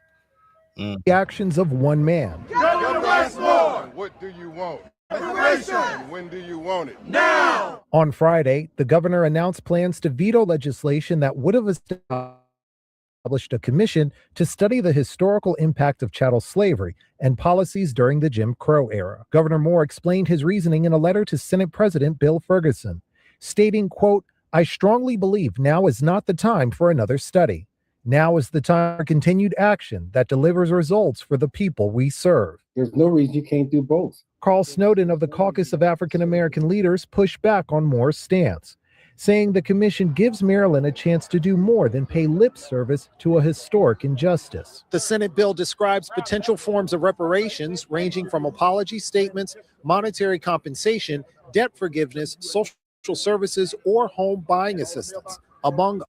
The actions of one man. Governor Westmore! What do you want? Reparation. And when do you want it? Now! On Friday, the governor announced plans to veto legislation that would have established a commission to study the historical impact of chattel slavery and policies during the Jim Crow era. Governor Moore explained his reasoning in a letter to Senate President Bill Ferguson, stating, quote, "I strongly believe now is not the time for another study. Now is the time for continued action that delivers results for the people we serve." There's no reason you can't do both. Carl Snowden of the Caucus of African American Leaders pushed back on Moore's stance, saying the commission gives Maryland a chance to do more than pay lip service to a historic injustice. The Senate bill describes potential forms of reparations ranging from apology statements, monetary compensation, debt forgiveness, social services, or home buying assistance, among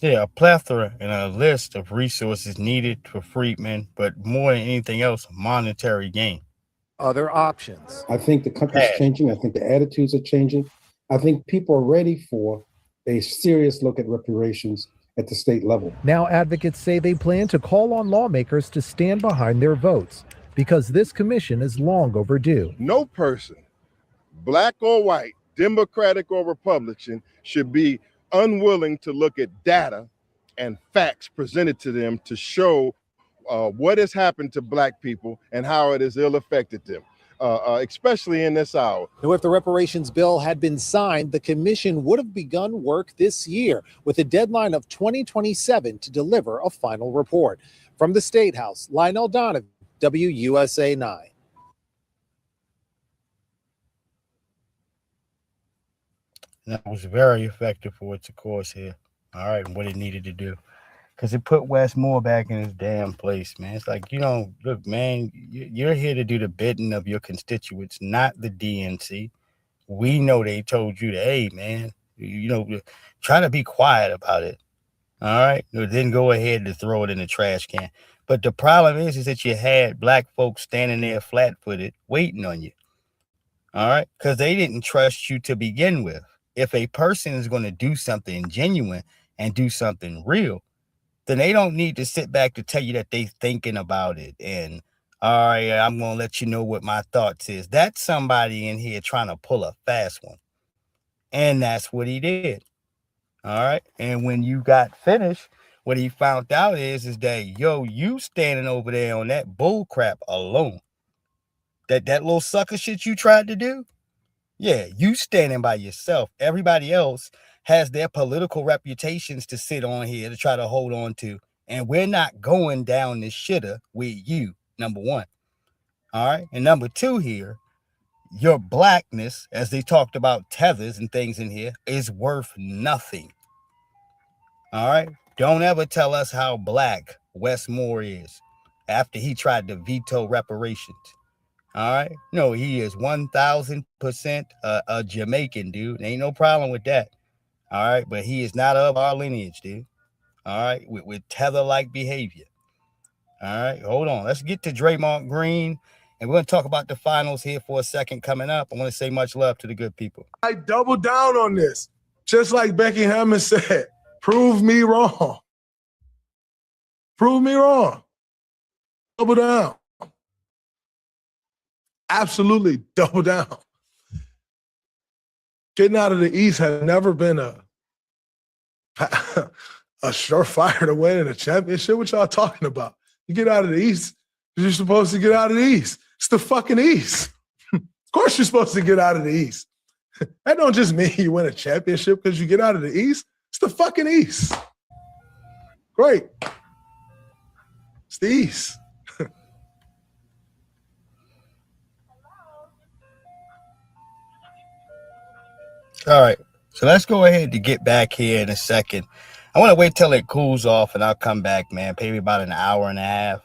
Yeah, a plethora and a list of resources needed for freedmen, but more than anything else, monetary gain. other options. I think the country's changing. I think the attitudes are changing. I think people are ready for a serious look at reparations at the state level. Now advocates say they plan to call on lawmakers to stand behind their votes because this commission is long overdue. No person, black or white, Democratic or Republican, should be unwilling to look at data and facts presented to them to show what has happened to black people and how it has ill affected them, especially in this hour. Now, if the reparations bill had been signed, the commission would have begun work this year with a deadline of 2027 to deliver a final report. From the State House, Lionel Donovan, WUSA 9. That was very effective for its course here. All right, and what it needed to do. Because it put Westmore back in his damn place, man. It's like, look, man, you're here to do the bidding of your constituents, not the DNC. We know they told you that, hey, man, try to be quiet about it. All right? Then go ahead to throw it in the trash can. But the problem is that you had black folks standing there flat-footed waiting on you. All right? Because they didn't trust you to begin with. If a person is going to do something genuine and do something real, then they don't need to sit back to tell you that they thinking about it. And, all right, I'm going to let you know what my thoughts is. That's somebody in here trying to pull a fast one. And that's what he did. All right. And when you got finished, what he found out is that, you standing over there on that bull crap alone. That little sucker shit you tried to do. Yeah, you standing by yourself. Everybody else has their political reputations to sit on here to try to hold on to. And we're not going down this shitter with you, number one. All right. And number two here, your blackness, as they talked about tethers and things in here, is worth nothing. All right. Don't ever tell us how black Westmore is after he tried to veto reparations. All right. No, he is 1,000% a Jamaican, dude. Ain't no problem with that. All right. But he is not of our lineage, dude. All right. With tether-like behavior. All right. Hold on. Let's get to Draymond Green. And we're going to talk about the finals here for a second coming up. I want to say much love to the good people. I double down on this. Just like Becky Hammond said, prove me wrong. Prove me wrong. Double down. Absolutely double down. Getting out of the East has never been a surefire to winning a championship. What y'all talking about? You get out of the East, you're supposed to get out of the East. It's the fucking East. Of course you're supposed to get out of the East. That don't just mean you win a championship because you get out of the East. It's the fucking East. Great. It's the East. All right, so let's go ahead to get back here in a second. I want to wait till it cools off and I'll come back, man. Maybe about an hour and a half.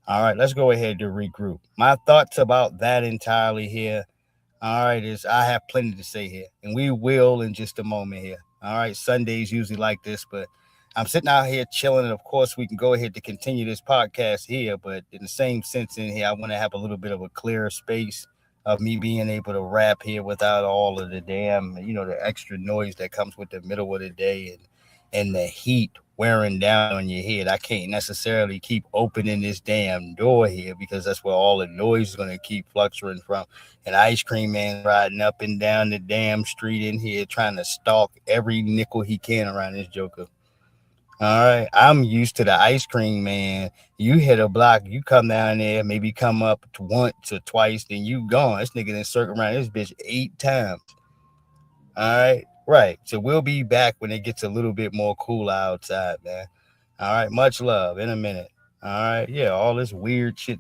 All right, let's go ahead to regroup. My thoughts about that entirely here, all right, is I have plenty to say here. And we will in just a moment here. All right, Sundays usually like this, but I'm sitting out here chilling. And, of course, we can go ahead to continue this podcast here. But in the same sense in here, I want to have a little bit of a clearer space of me being able to rap here without all of the damn, the extra noise that comes with the middle of the day and the heat wearing down on your head. I can't necessarily keep opening this damn door here because that's where all the noise is going to keep fluctuating from. An ice cream man riding up and down the damn street in here trying to stalk every nickel he can around this joker. All right, I'm used to the ice cream man. You hit a block, you come down there, maybe come up once or twice, then you gone. This nigga done circle around this bitch 8 times. All right. So we'll be back when it gets a little bit more cool outside, man. All right, much love in a minute. All right, yeah, all this weird shit.